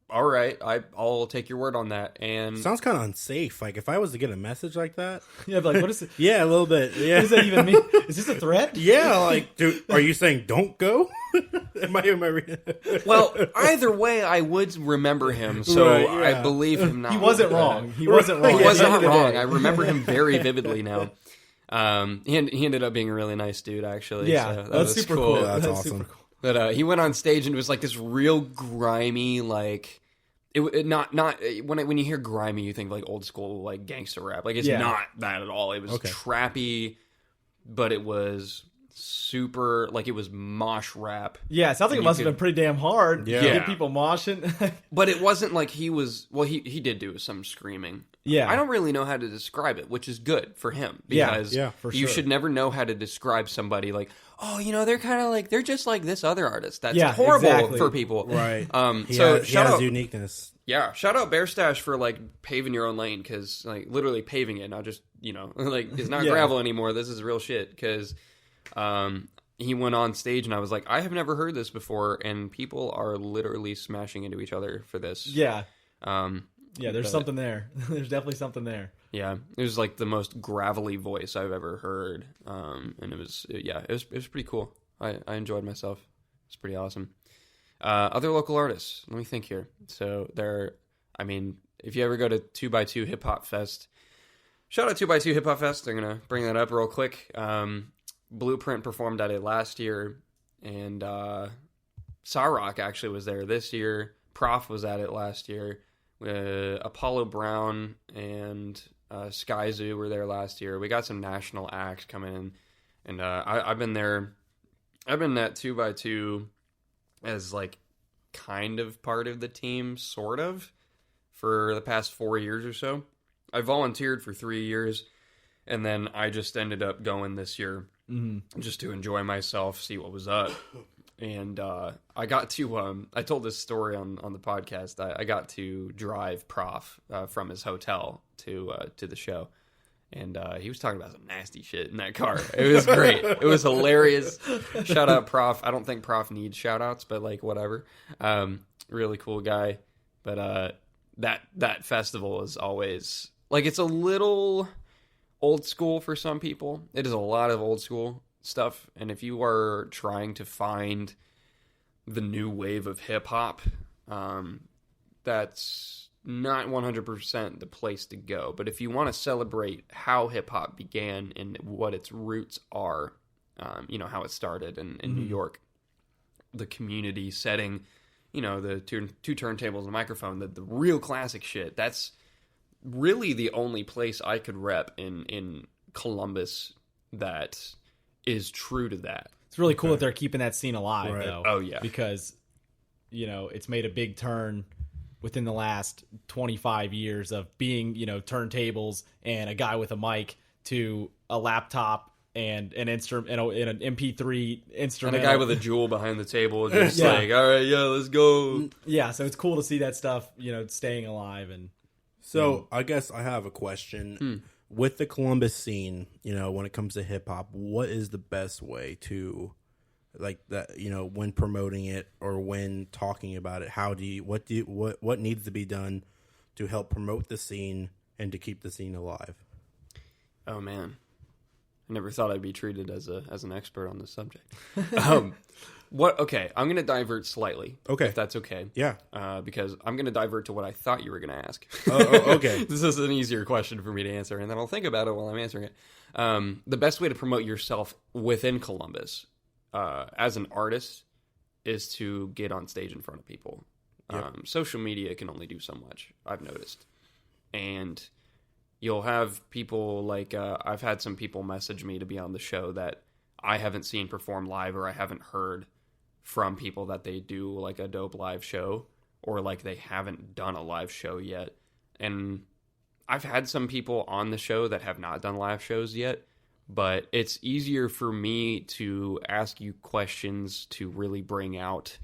S3: All right. I'll take your word on that. And
S2: Sounds kind of unsafe. Like, if I was to get a message like that.
S4: Yeah, but like, what is it?
S2: Yeah, a little bit. Yeah.
S4: What does that even mean? Is this a threat?
S2: Yeah, like, dude, are you saying don't go? Am I
S3: well, either way, I would remember him. So
S2: Right, yeah.
S3: I believe him now.
S4: He wasn't wrong. He wasn't wrong.
S3: He was
S4: At the
S3: not
S4: end of the
S3: wrong.
S4: day.
S3: I remember him very vividly now. He ended up being a really nice dude, actually.
S4: Yeah,
S3: so that
S4: that's
S3: was
S4: super cool.
S2: Yeah, that's
S4: That's
S2: awesome.
S4: super cool.
S3: But he went on stage and it was like this real grimy, like it not when you hear grimy, you think like old school like gangster rap. Like it's not that at all. It was trappy, but it was super like it was mosh rap.
S4: Yeah, it sounds like it must have been pretty damn hard.
S2: Yeah.
S4: To get people moshing.
S3: But it wasn't like he was. Well, he did do some screaming.
S4: Yeah.
S3: I don't really know how to describe it, which is good for him
S4: Yeah,
S3: because
S2: yeah,
S4: for
S3: you
S4: sure.
S3: should never know how to describe somebody like, oh, you know, they're kind of like they're just like this other artist. That's
S4: Yeah,
S3: horrible
S4: exactly.
S3: for people,
S2: Right. He
S3: So
S2: has
S3: shout out,
S2: uniqueness.
S3: yeah, shout out Bear Stash for like paving your own lane because like literally paving it, not just like it's not
S4: Yeah.
S3: gravel anymore. This is real shit because he went on stage and I was like, I have never heard this before, and people are literally smashing into each other for this.
S4: Yeah.
S3: Yeah,
S4: There's something there. There's definitely something there.
S3: Yeah, it was like the most gravelly voice I've ever heard, and it was pretty cool. I enjoyed myself. It's pretty awesome. Other local artists. Let me think here. So if you ever go to 2x2 Hip Hop Fest, shout out 2x2 Hip Hop Fest. I'm gonna bring that up real quick. Blueprint performed at it last year, and Sarrock actually was there this year. Prof was at it last year. Apollo Brown and Sky Zoo were there last year. We got some national acts coming in, and I've been there. I've been at 2x2 as like kind of part of the team, sort of, for the past 4 years or so. I volunteered for 3 years, and then I just ended up going this year just to enjoy myself, see what was up. And I got to, I told this story on the podcast. I got to drive Prof from his hotel to the show. And he was talking about some nasty shit in that car. It was great. It was hilarious. Shout out Prof. I don't think Prof needs shout outs, but like whatever. Really cool guy. But that festival is always, like, it's a little old school for some people. It is a lot of old school stuff, and if you are trying to find the new wave of hip hop, that's not 100% the place to go. But if you want to celebrate how hip hop began and what its roots are, how it started in New York, the community setting, the two turntables and a microphone, the real classic shit. That's really the only place I could rep in Columbus that is true to that.
S4: It's really cool that they're keeping that scene alive,
S2: Right.
S4: though.
S3: Oh, yeah.
S4: Because, it's made a big turn within the last 25 years of being, turntables and a guy with a mic to a laptop and an instrument and an MP3 instrument.
S3: And a guy with a jewel behind the table, just
S4: Yeah.
S3: like, all right, yeah, let's go.
S4: Yeah, so it's cool to see that stuff, staying alive. And
S2: So I guess I have a question. With the Columbus scene, when it comes to hip hop, what is the best way to, like, that, when promoting it or when talking about it? What needs to be done to help promote the scene and to keep the scene alive?
S3: Oh, man. I never thought I'd be treated as an expert on this subject. Okay, I'm going to divert slightly.
S2: Okay.
S3: If that's okay.
S2: Yeah.
S3: Because I'm going to divert to what I thought you were going to ask.
S2: Okay.
S3: This is an easier question for me to answer, and then I'll think about it while I'm answering it. The best way to promote yourself within Columbus as an artist is to get on stage in front of people.
S2: Yep.
S3: Social media can only do so much, I've noticed. And you'll have people like, I've had some people message me to be on the show that I haven't seen perform live, or I haven't heard from people that they do like a dope live show, or like they haven't done a live show yet. And I've had some people on the show that have not done live shows yet, but it's easier for me to ask you questions to really bring out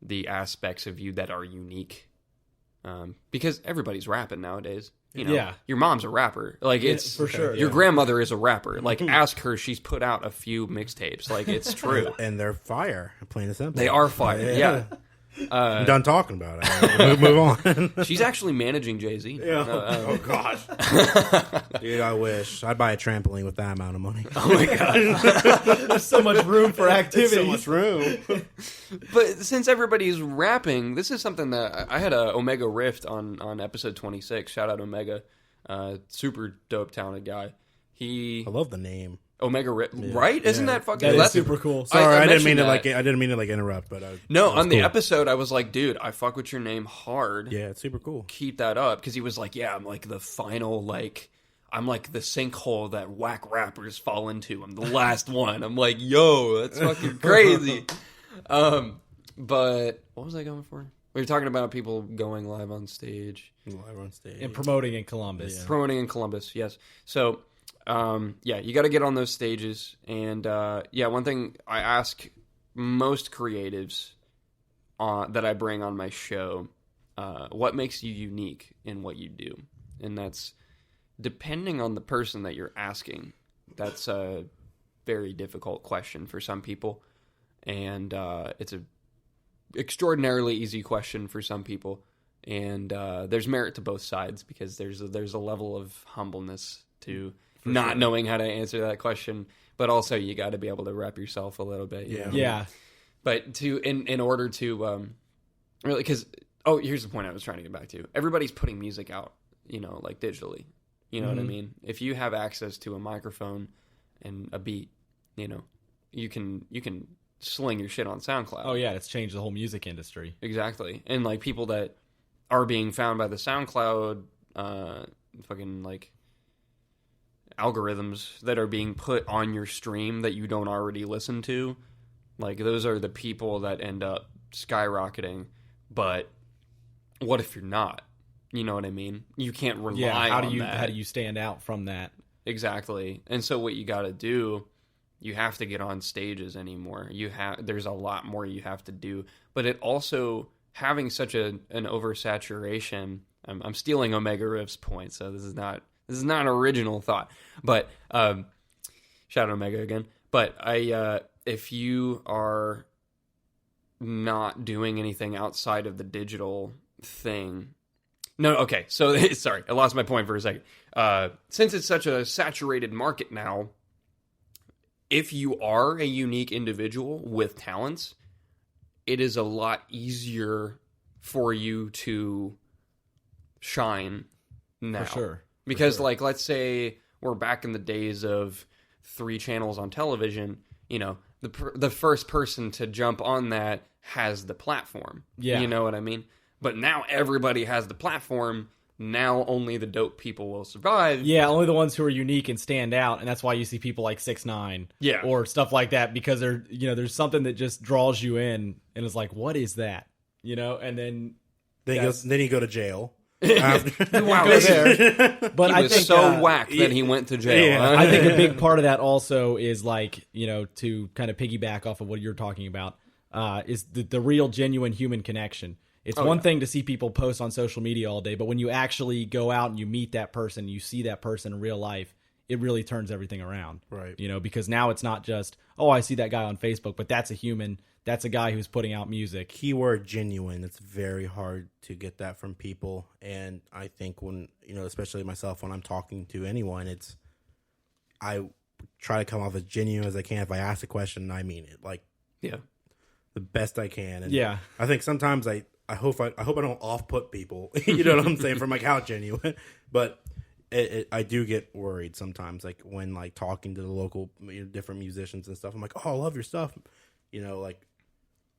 S3: the aspects of you that are unique. Because everybody's rapping nowadays. You know,
S4: Yeah.
S3: your mom's a rapper. Like, it's
S4: for sure.
S3: Your grandmother is a rapper. Like, ask her. She's put out a few mixtapes. Like, it's true.
S2: And they're fire, plain and simple.
S3: They are fire. Yeah.
S2: I'm done talking about it. Move on.
S3: She's actually managing Jay-Z.
S2: Oh gosh, dude, I wish I'd buy a trampoline with that amount of money.
S3: Oh my god.
S4: There's so much room for activity.
S2: So much room.
S3: But since everybody's rapping, this is something that I had a Omega Rift on episode 26. Shout out Omega, super dope, talented guy.
S2: I love the name
S3: Omega Rift, right? Isn't that fucking?
S4: That is
S3: that's
S4: super cool.
S2: Sorry, I didn't mean to
S3: mentioned
S2: I didn't mean to interrupt, but
S3: no.
S2: that was
S3: On the
S2: cool.
S3: episode, I was like, dude, I fuck with your name hard.
S2: Yeah, it's super cool.
S3: Keep that up, because he was like, yeah, I'm like the final, like, I'm like the sinkhole that whack rappers fall into. I'm the last one. I'm like, yo, that's fucking crazy. But what was I going for? We were talking about people going live on stage.
S2: Live on stage.
S4: And promoting in Columbus.
S2: Yeah.
S3: Promoting in Columbus, yes. So, yeah, you got to get on those stages. And, yeah, one thing I ask most creatives that I bring on my show, what makes you unique in what you do? And that's, depending on the person that you're asking, that's a very difficult question for some people. And it's a extraordinarily easy question for some people. And there's merit to both sides, because there's a level of humbleness to not knowing how to answer that question, but also you got to be able to wrap yourself a little bit. You know?
S4: Yeah.
S3: But in order to really, because here's the point I was trying to get back to. Everybody's putting music out, like digitally. You know what I mean? If you have access to a microphone and a beat, you can sling your shit on SoundCloud.
S4: Oh yeah, it's changed the whole music industry.
S3: Exactly. And like people that are being found by the SoundCloud fucking like algorithms that are being put on your stream that you don't already listen to, like those are the people that end up skyrocketing. But what if you're not? You know what I mean? You can't rely on that.
S4: How do you stand out from that?
S3: Exactly. And so what you got to do, you have to get on stages anymore. There's a lot more you have to do, but it also having such an oversaturation. I'm stealing Omega Rift's point, so this is not an original thought. But shout out Omega again. But if you are not doing anything outside of the digital thing. No, okay. So sorry, I lost my point for a second. Since it's such a saturated market now, if you are a unique individual with talents, it is a lot easier for you to shine now.
S4: For sure.
S3: Because, like, let's say we're back in the days of 3 channels on television, the first person to jump on that has the platform.
S4: Yeah.
S3: You know what I mean? But now everybody has the platform. Now only the dope people will survive.
S4: Yeah, only the ones who are unique and stand out, and that's why you see people like 6ix9ine,
S3: Yeah.
S4: or stuff like that, because they're there's something that just draws you in, and it's like, what is that? And then
S2: you go to jail.
S3: Wow,
S4: go there. But
S3: he was so whack that he went to jail.
S2: Yeah.
S4: I think a big part of that also is like, to kind of piggyback off of what you're talking about, is the real genuine human connection. It's one thing to see people post on social media all day, but when you actually go out and you meet that person, you see that person in real life, it really turns everything around.
S2: Right.
S4: Because now it's not just, I see that guy on Facebook, but that's a human. That's a guy who's putting out music.
S2: Keyword genuine. It's very hard to get that from people. And I think when, especially myself, when I'm talking to anyone, I try to come off as genuine as I can. If I ask a question, I mean it. Like,
S3: Yeah.
S2: the best I can. And
S4: Yeah.
S2: I think sometimes I hope I don't off-put people. You know what I'm saying? From like how genuine. But I do get worried sometimes, like when like talking to the local different musicians and stuff. I'm like, I love your stuff. Like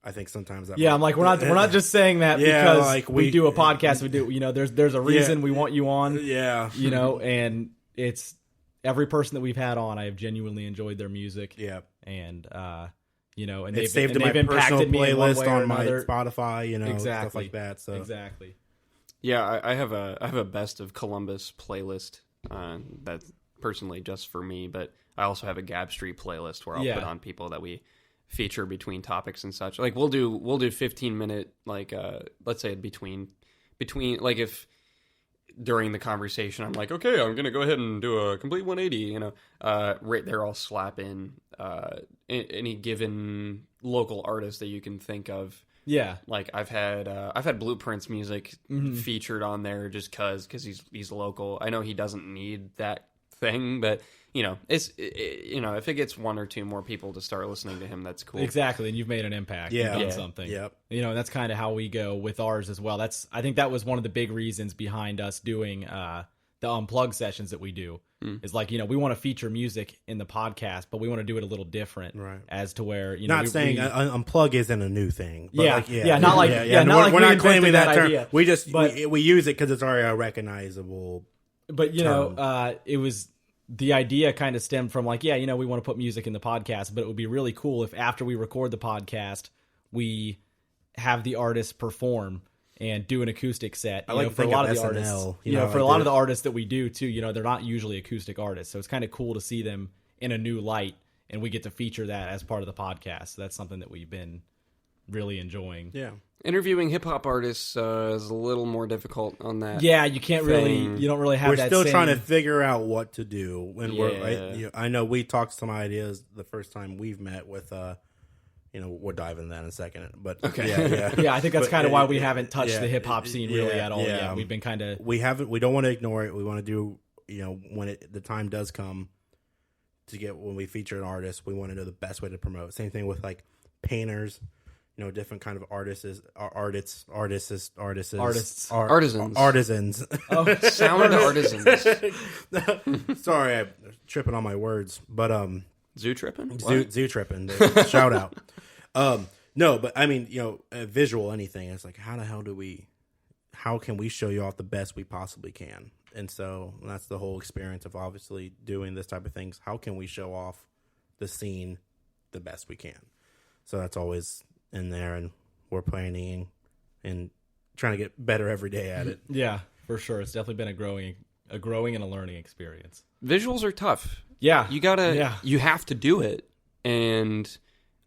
S2: I think sometimes that.
S4: Yeah, I'm like, we're not just saying that
S2: Yeah,
S4: because
S2: like
S4: we do a podcast. We do, there's a reason we want you on.
S2: Yeah.
S4: And it's every person that we've had on, I have genuinely enjoyed their music.
S2: Yeah.
S4: And and
S2: It's saved in my personal
S4: impacted me in one
S2: playlist
S4: way or
S2: on my
S4: another.
S2: Spotify,
S4: Exactly.
S2: stuff like that. So
S4: Exactly.
S3: Yeah, I have a best of Columbus playlist. That's personally just for me, but I also have a Gab Street playlist where I'll put on people that we feature between topics and such. Like we'll do 15-minute, like let's say between like if during the conversation I'm like, okay, I'm gonna go ahead and do a complete 180, right there I'll slap in any given local artist that you can think of.
S4: Yeah,
S3: like I've had Blueprint's music featured on there just because he's local. I know he doesn't need that thing, but if it gets one or two more people to start listening to him, that's cool.
S4: Exactly, and you've made an impact. You've done something.
S2: Yep.
S4: That's kind of how we go with ours as well. I think that was one of the big reasons behind us doing the unplugged sessions that we do. Is like, we want to feature music in the podcast, but we want to do it a little different, right? As to where
S2: not saying unplug isn't a new thing. But
S4: we're
S2: not claiming that term.
S4: Idea.
S2: We just we use it because it's already a recognizable.
S4: But it was. The idea kind of stemmed from like, we want to put music in the podcast, but it would be really cool if after we record the podcast, we have the artists perform and do an acoustic set. For a lot of the artists, for a lot of the artists that we do too, they're not usually acoustic artists. So it's kind of cool to see them in a new light, and we get to feature that as part of the podcast. So that's something that we've been really enjoying.
S2: Yeah.
S3: Interviewing hip hop artists is a little more difficult on that.
S4: Yeah, you can't you don't really have
S2: we're
S4: that.
S2: We're still
S4: same...
S2: trying to figure out what to do. When I know we talked some ideas the first time we've met with, we'll dive into that in a second. But okay.
S4: Yeah, I think that's kind of why we haven't touched the hip hop scene really at all yet. We've been kind of
S2: we don't want to ignore it. We want to do when the time does come when we feature an artist, we want to know the best way to promote. Same thing with like painters. Different kind of artisans.
S3: Oh, sound artisans.
S2: Sorry, I'm tripping on my words, but
S3: zoo tripping.
S2: Zoo tripping. Shout out. No, but I mean, visual anything. It's like, how can we show you off the best we possibly can? And so that's the whole experience of obviously doing this type of things. How can we show off the scene the best we can? So that's always in there, and we're planning and trying to get better every day at it.
S4: Yeah, for sure. It's definitely been a growing and a learning experience.
S3: Visuals are tough.
S4: Yeah.
S3: You have to do it. And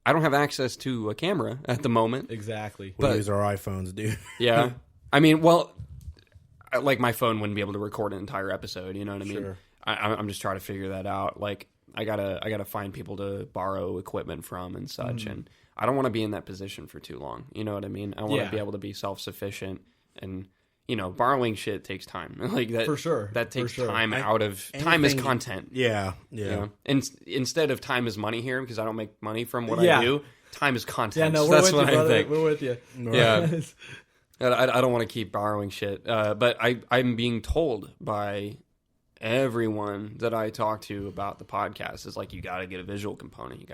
S3: I don't have access to a camera at the moment.
S4: Exactly.
S2: We use our iPhones, dude.
S3: Yeah. I mean, like my phone wouldn't be able to record an entire episode. You know what I mean?
S2: Sure.
S3: I'm just trying to figure that out. Like I gotta find people to borrow equipment from and such. And I don't want to be in that position for too long. You know what I mean? I want to be able to be self-sufficient, and borrowing shit takes time. Like that
S4: for sure.
S3: That takes time out of time is content.
S2: Yeah.
S3: And instead of time is money here, because I don't make money from what I do. Time is content.
S4: Yeah, no,
S3: that's
S4: what
S3: I think.
S4: We're with you.
S3: Yeah. I don't want to keep borrowing shit, but I'm being told by everyone that I talk to about the podcast is like, you got to get a visual component.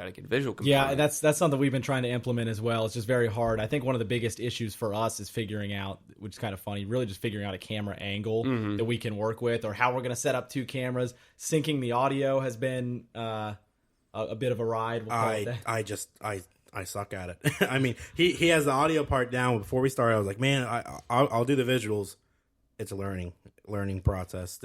S3: Yeah,
S4: that's something we've been trying to implement as well. It's just very hard. I think one of the biggest issues for us is figuring out, which is kind of funny, really just figuring out a camera angle that we can work with, or how we're going to set up two cameras. Syncing the audio has been a bit of a ride.
S2: I suck at it. I mean, he has the audio part down. Before we started, I was like, man, I'll do the visuals. It's a learning process.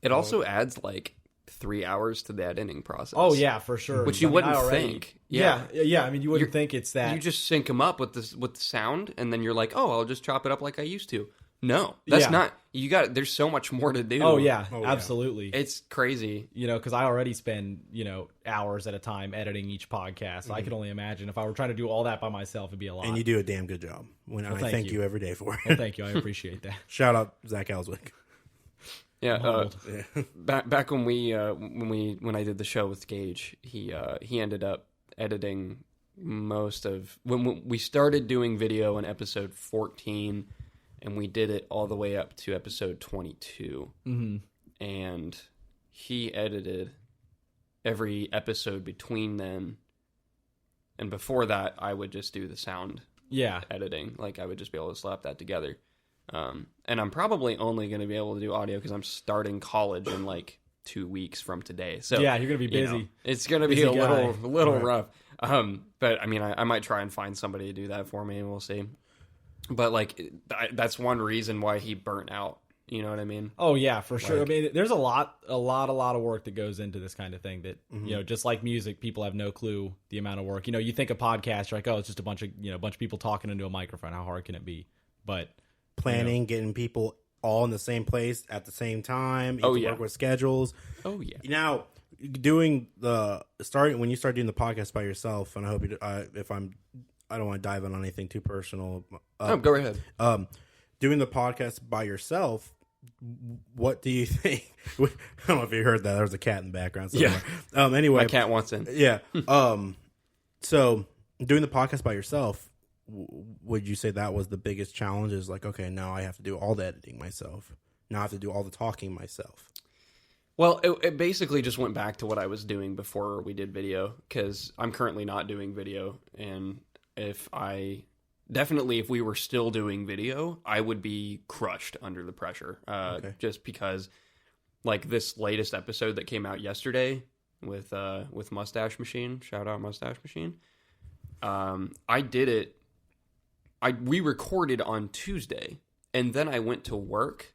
S3: It also adds like 3 hours to the editing process.
S4: Oh yeah, for sure.
S3: Which you wouldn't think.
S4: Yeah. I mean, you wouldn't think it's that.
S3: You just sync them up with the sound, and then you're like, oh, I'll just chop it up like I used to. No, that's not. You got. There's so much more to do.
S4: Oh yeah, absolutely.
S3: It's crazy.
S4: Because I already spend hours at a time editing each podcast. So I can only imagine if I were trying to do all that by myself, it'd be a lot.
S2: And you do a damn good job. I thank you every day for it.
S4: Well, thank you. I appreciate that.
S2: Shout out Zach Ellswick.
S3: Yeah, back when when I did the show with Gage, he ended up editing most of when we started doing video in episode 14, and we did it all the way up to episode 22, and he edited every episode between then, and before that, I would just do the sound editing, like I would just be able to slap that together. And I'm probably only going to be able to do audio because I'm starting college in like 2 weeks from today. So
S4: yeah, you're going to be busy.
S3: It's going to be a little rough. But I mean, I might try and find somebody to do that for me, and we'll see. But like, that's one reason why he burnt out You know what I mean?
S4: Oh yeah, for sure.
S2: Like-
S4: I mean, there's a lot of work that goes into this kind of thing that, you know, just like music, people have no clue the amount of work. You know, you think a podcast, you're like, oh, it's just a bunch of people talking into a microphone. How hard can it be? But
S2: Planning, getting people all in the same place at the same time. You have to work with schedules.
S3: Oh yeah.
S2: Now, when you start doing the podcast by yourself, and I hope you, I don't want to dive in on anything too personal.
S3: Go ahead.
S2: Doing the podcast by yourself, what do you think? I don't know if you heard that. There was a cat in the background somewhere.
S3: Yeah.
S2: Anyway,
S3: My cat wants in.
S2: Yeah. So doing the podcast by yourself, would you say that was the biggest challenge? Is like, okay, now I have to do all the editing myself. Now I have to do all the talking myself.
S3: Well, it basically just went back to what I was doing before we did video, because I'm currently not doing video. And if we were still doing video, I would be crushed under the pressure. Just because, like, this latest episode that came out yesterday with Mustache Machine, shout out Mustache Machine. I did it. We recorded on Tuesday, and then I went to work.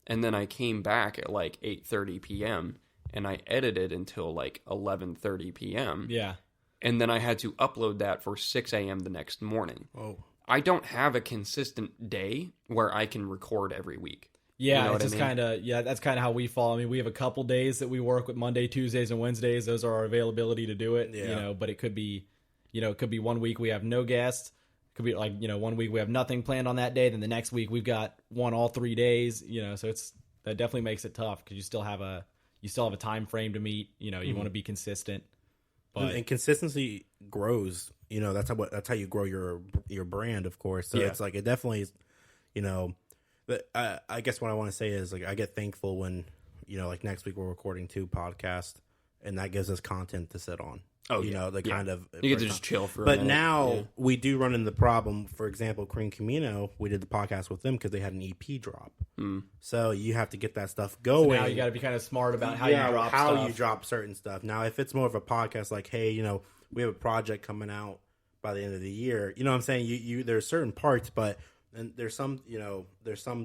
S3: And then I came back at like 8:30 p.m. and I edited until like 11:30 p.m.
S4: yeah.
S3: And then I had to upload that for 6 a.m. the next morning.
S2: Oh,
S3: I don't have a consistent day where I can record every week.
S4: Yeah,
S3: You know
S4: it's
S3: what I
S4: just
S3: mean?
S4: kind of, that's kind of how we fall. I mean, we have a couple days that we work with, Monday, Tuesdays, and Wednesdays. Those are our availability to do it,
S2: Yeah.
S4: you know, but it could be 1 week we have no guests. Could be like, 1 week we have nothing planned on that day. Then the next week we've got one all 3 days, so that definitely makes it tough because you still have a time frame to meet, you want to be consistent. But
S2: and consistency grows. That's how you grow your brand, of course. So it's like, it definitely is, but I guess what I want to say is, like, I get thankful when, like next week we're recording 2 podcasts and that gives us content to sit on.
S3: Oh,
S2: Kind of.
S3: You get to just chill for a
S2: But
S3: minute.
S2: now we do run into the problem. For example, Cream Camino, we did the podcast with them because they had an EP drop. So you have to get that stuff going.
S4: now you got to be kind of smart about how you drop stuff.
S2: You drop certain stuff. Now, if it's more of a podcast, like, hey, we have a project coming out by the end of the year. You know what I'm saying? You there's certain parts, but and there's some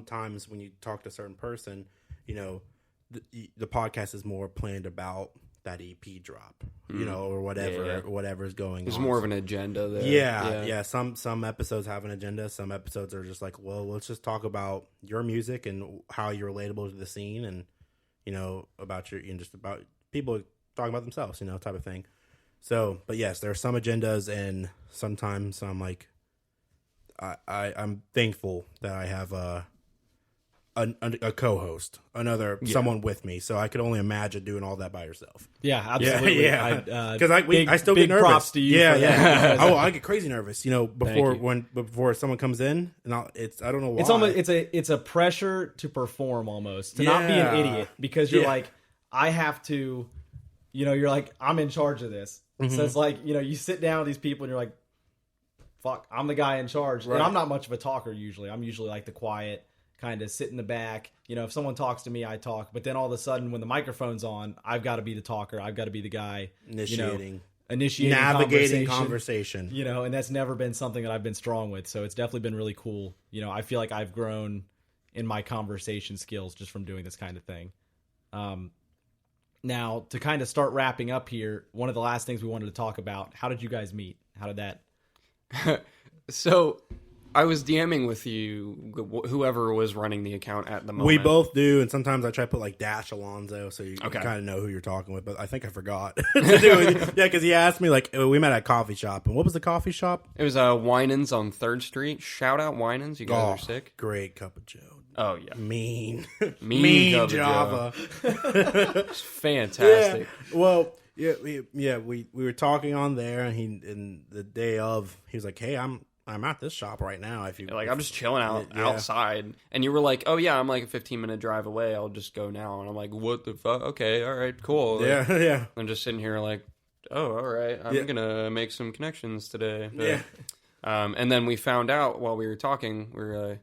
S2: times when you talk to a certain person, the podcast is more planned about that EP drop, or whatever's going on.
S3: There's more of an agenda there.
S2: Yeah. Some episodes have an agenda. Some episodes are just like, well, let's just talk about your music and how you're relatable to the scene, and about just about people talking about themselves, type of thing. So, but yes, there are some agendas, and sometimes I'm like, I'm thankful that I have a co-host, someone with me, so I could only imagine doing all that by yourself.
S4: Yeah, absolutely.
S2: Because I still
S4: big
S2: get nervous.
S4: Props to you.
S2: Yeah,
S4: for
S2: yeah.
S4: that.
S2: I get crazy nervous. Before someone comes in, and I don't know why.
S4: It's a pressure to perform almost, to not be an idiot, because you're like, I have to, you're like, I'm in charge of this. So it's like, you sit down with these people and you're like, fuck, I'm the guy in charge.
S2: Right.
S4: And I'm not much of a talker usually. I'm usually like the quiet, kind of sit in the back. If someone talks to me, I talk. But then all of a sudden, when the microphone's on, I've got to be the talker. I've got to be the guy
S2: initiating
S4: navigating
S2: conversation.
S4: And that's never been something that I've been strong with. So it's definitely been really cool. I feel like I've grown in my conversation skills just from doing this kind of thing. Now, to kind of start wrapping up here, one of the last things we wanted to talk about, how did you guys meet? How did that...
S3: So I was DMing with you, whoever was running the account at the moment.
S2: We both do, and sometimes I try to put like Dash Alonzo, so you kind of know who you're talking with. But I think I forgot to do it. Yeah, because he asked me, like, we met at a coffee shop, and what was the coffee shop?
S3: It was Winans on 3rd Street. Shout out Winans, you guys are sick.
S2: Great cup of Joe.
S3: Oh yeah,
S2: mean
S3: cup of
S2: Java.
S3: It's fantastic.
S2: Yeah. Well, we were talking on there, and the day of, he was like, "Hey, I'm at this shop right now. If you
S3: I'm just chilling outside," and you were like, "Oh yeah, I'm like a 15-minute drive away. I'll just go now." And I'm like, "What the fuck? Okay, all right, cool."
S2: Yeah.
S3: I'm just sitting here like, "Oh, all right. I'm gonna make some connections today." But, and then we found out while we were talking, we were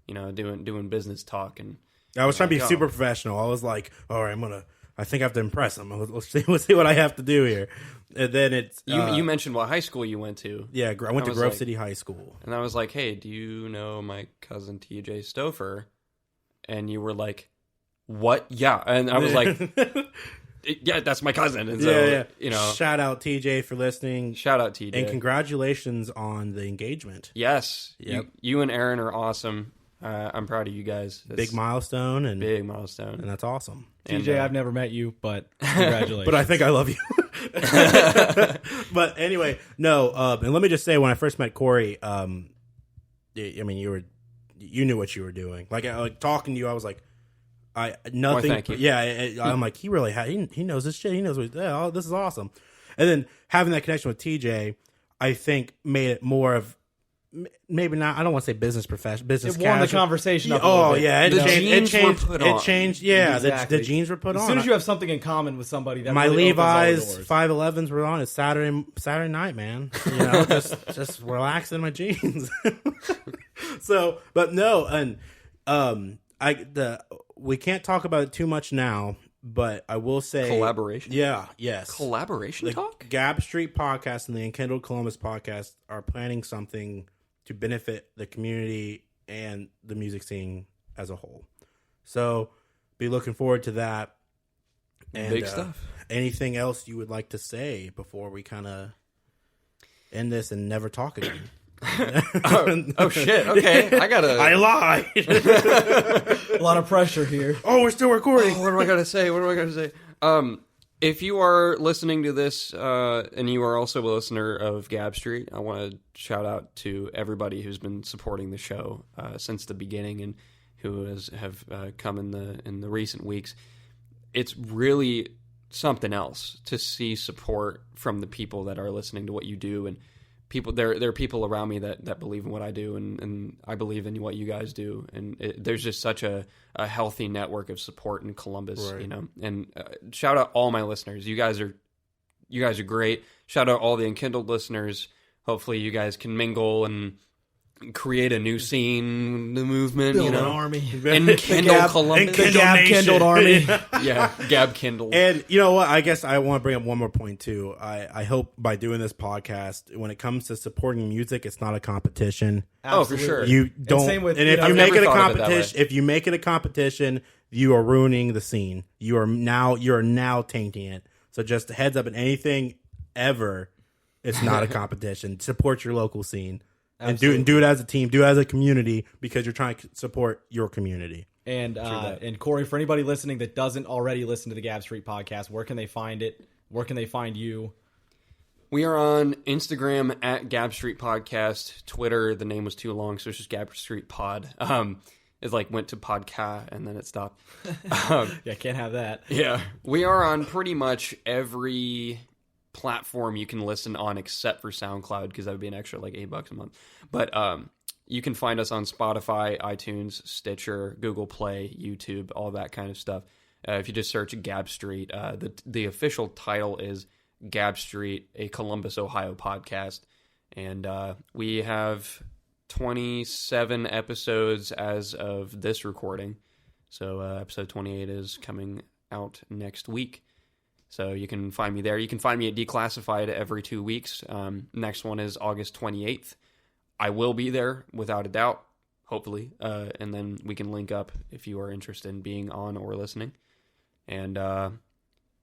S3: doing business talk, and
S2: I was trying to be super professional. I was like, "All right, I think I have to impress him. Let's see what I have to do here." And then it's
S3: you mentioned what high school you went to.
S2: Yeah, I went to Grove City High School,
S3: and I was like, "Hey, do you know my cousin TJ Stouffer?" and you were like, what? Yeah. And I was like, yeah, that's my cousin. And so, you know,
S2: shout out TJ for listening.
S3: Shout out TJ.
S2: And congratulations on the engagement.
S3: Yes.
S2: Yep.
S3: You and Aaron are awesome. I'm proud of you guys.
S2: Big milestone. And that's awesome.
S4: TJ, I've never met you, but congratulations.
S2: But I think I love you. But anyway, no. And let me just say, when I first met Cory, I mean, you knew what you were doing. Like talking to you, I was like, nothing.
S3: Thank you.
S2: Yeah, I'm like, he really he knows this shit. He knows what. Oh, this is awesome. And then having that connection with TJ, I think made it more of. Maybe not. I don't want to say business profession. Business.
S4: It warmed the conversation up.
S2: Oh yeah,
S3: it changed.
S2: It changed. Yeah,
S4: exactly.
S2: the jeans were put on.
S4: As soon as you have something in common with somebody, that
S2: my
S4: really
S2: Levi's 511s were on. It's Saturday night, man. You know, just relaxing in my jeans. So, but no, and we can't talk about it too much now. But I will say
S3: collaboration.
S2: Yeah, yes,
S3: collaboration talk.
S2: Gab Street Podcast and the Enkindled Columbus Podcast are planning something to benefit the community and the music scene as a whole. So, be looking forward to that. And,
S3: big stuff.
S2: Anything else you would like to say before we kind of end this and never talk again?
S3: oh shit! Okay, I lied.
S4: A lot of pressure here.
S2: Oh, we're still recording.
S3: What am I gonna say? If you are listening to this and you are also a listener of Gab Street, I want to shout out to everybody who's been supporting the show since the beginning and who have come in the recent weeks. It's really something else to see support from the people that are listening to what you do, and people. There are people around me that believe in what I do, and I believe in what you guys do, and there's just such a healthy network of support in Columbus,
S2: right.
S3: you know. And shout out all my listeners. You guys are great. Shout out all the Enkindled listeners. Hopefully, you guys can mingle and create a new scene, the movement,
S4: build
S3: you know,
S4: an army.
S3: Enkindled Columbus,
S4: the Gab Kindled army.
S3: Yeah, Gab Kindled.
S2: And you know what? I guess I want to bring up one more point too. I hope by doing this podcast, when it comes to supporting music, it's not a competition.
S3: Absolutely. For sure.
S2: You don't.
S4: And same with,
S2: and if
S3: I've
S2: you make
S3: never
S2: it a
S3: thought of it that
S2: competition,
S3: way.
S2: if you make it a competition, you are ruining the scene. You are now tainting it. So just a heads up, in anything ever, it's not a competition. Support your local scene. And do it as a team, do it as a community, because you're trying to support your community.
S4: And Cory, for anybody listening that doesn't already listen to the Gab Street podcast, where can they find it? Where can they find you?
S3: We are on Instagram at Gab Street Podcast. Twitter, the name was too long, so it's just Gab Street Pod. It went to podcast and then it stopped.
S4: Yeah, can't have that.
S3: Yeah, we are on pretty much every platform you can listen on except for SoundCloud, because that would be an extra $8 a month. But you can find us on Spotify, iTunes, Stitcher, Google Play, YouTube, all that kind of stuff. If you just search Gab Street, the official title is Gab Street, a Columbus, Ohio podcast. And we have 27 episodes as of this recording. So episode 28 is coming out next week. So you can find me there. You can find me at Declassified every 2 weeks. Next one is August 28th. I will be there without a doubt, hopefully. And then we can link up if you are interested in being on or listening. And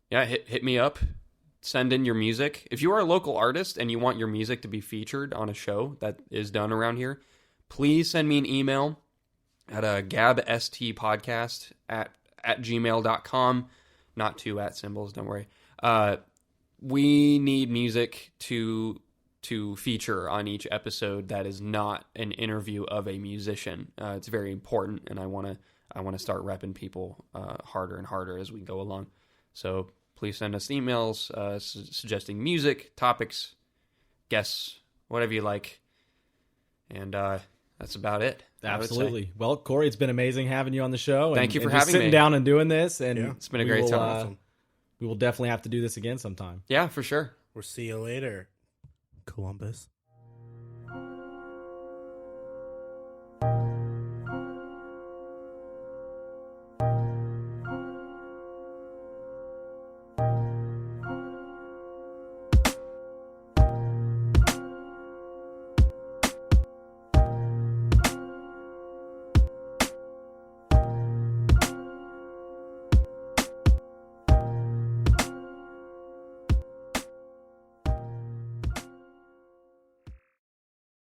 S3: hit me up. Send in your music. If you are a local artist and you want your music to be featured on a show that is done around here, please send me an email at gabstpodcast at gmail.com. Not two at symbols, don't worry. We need music to feature on each episode that is not an interview of a musician. It's very important, and I want to start repping people harder and harder as we go along. So please send us emails suggesting music, topics, guests, whatever you like. And that's about it.
S4: Absolutely. Well, Cory, it's been amazing having you on the show.
S3: Thank you for
S4: having me. Sitting down and doing this. And
S3: it's been a great time.
S4: We will definitely have to do this again sometime.
S3: Yeah, for sure.
S2: We'll see you later, Columbus.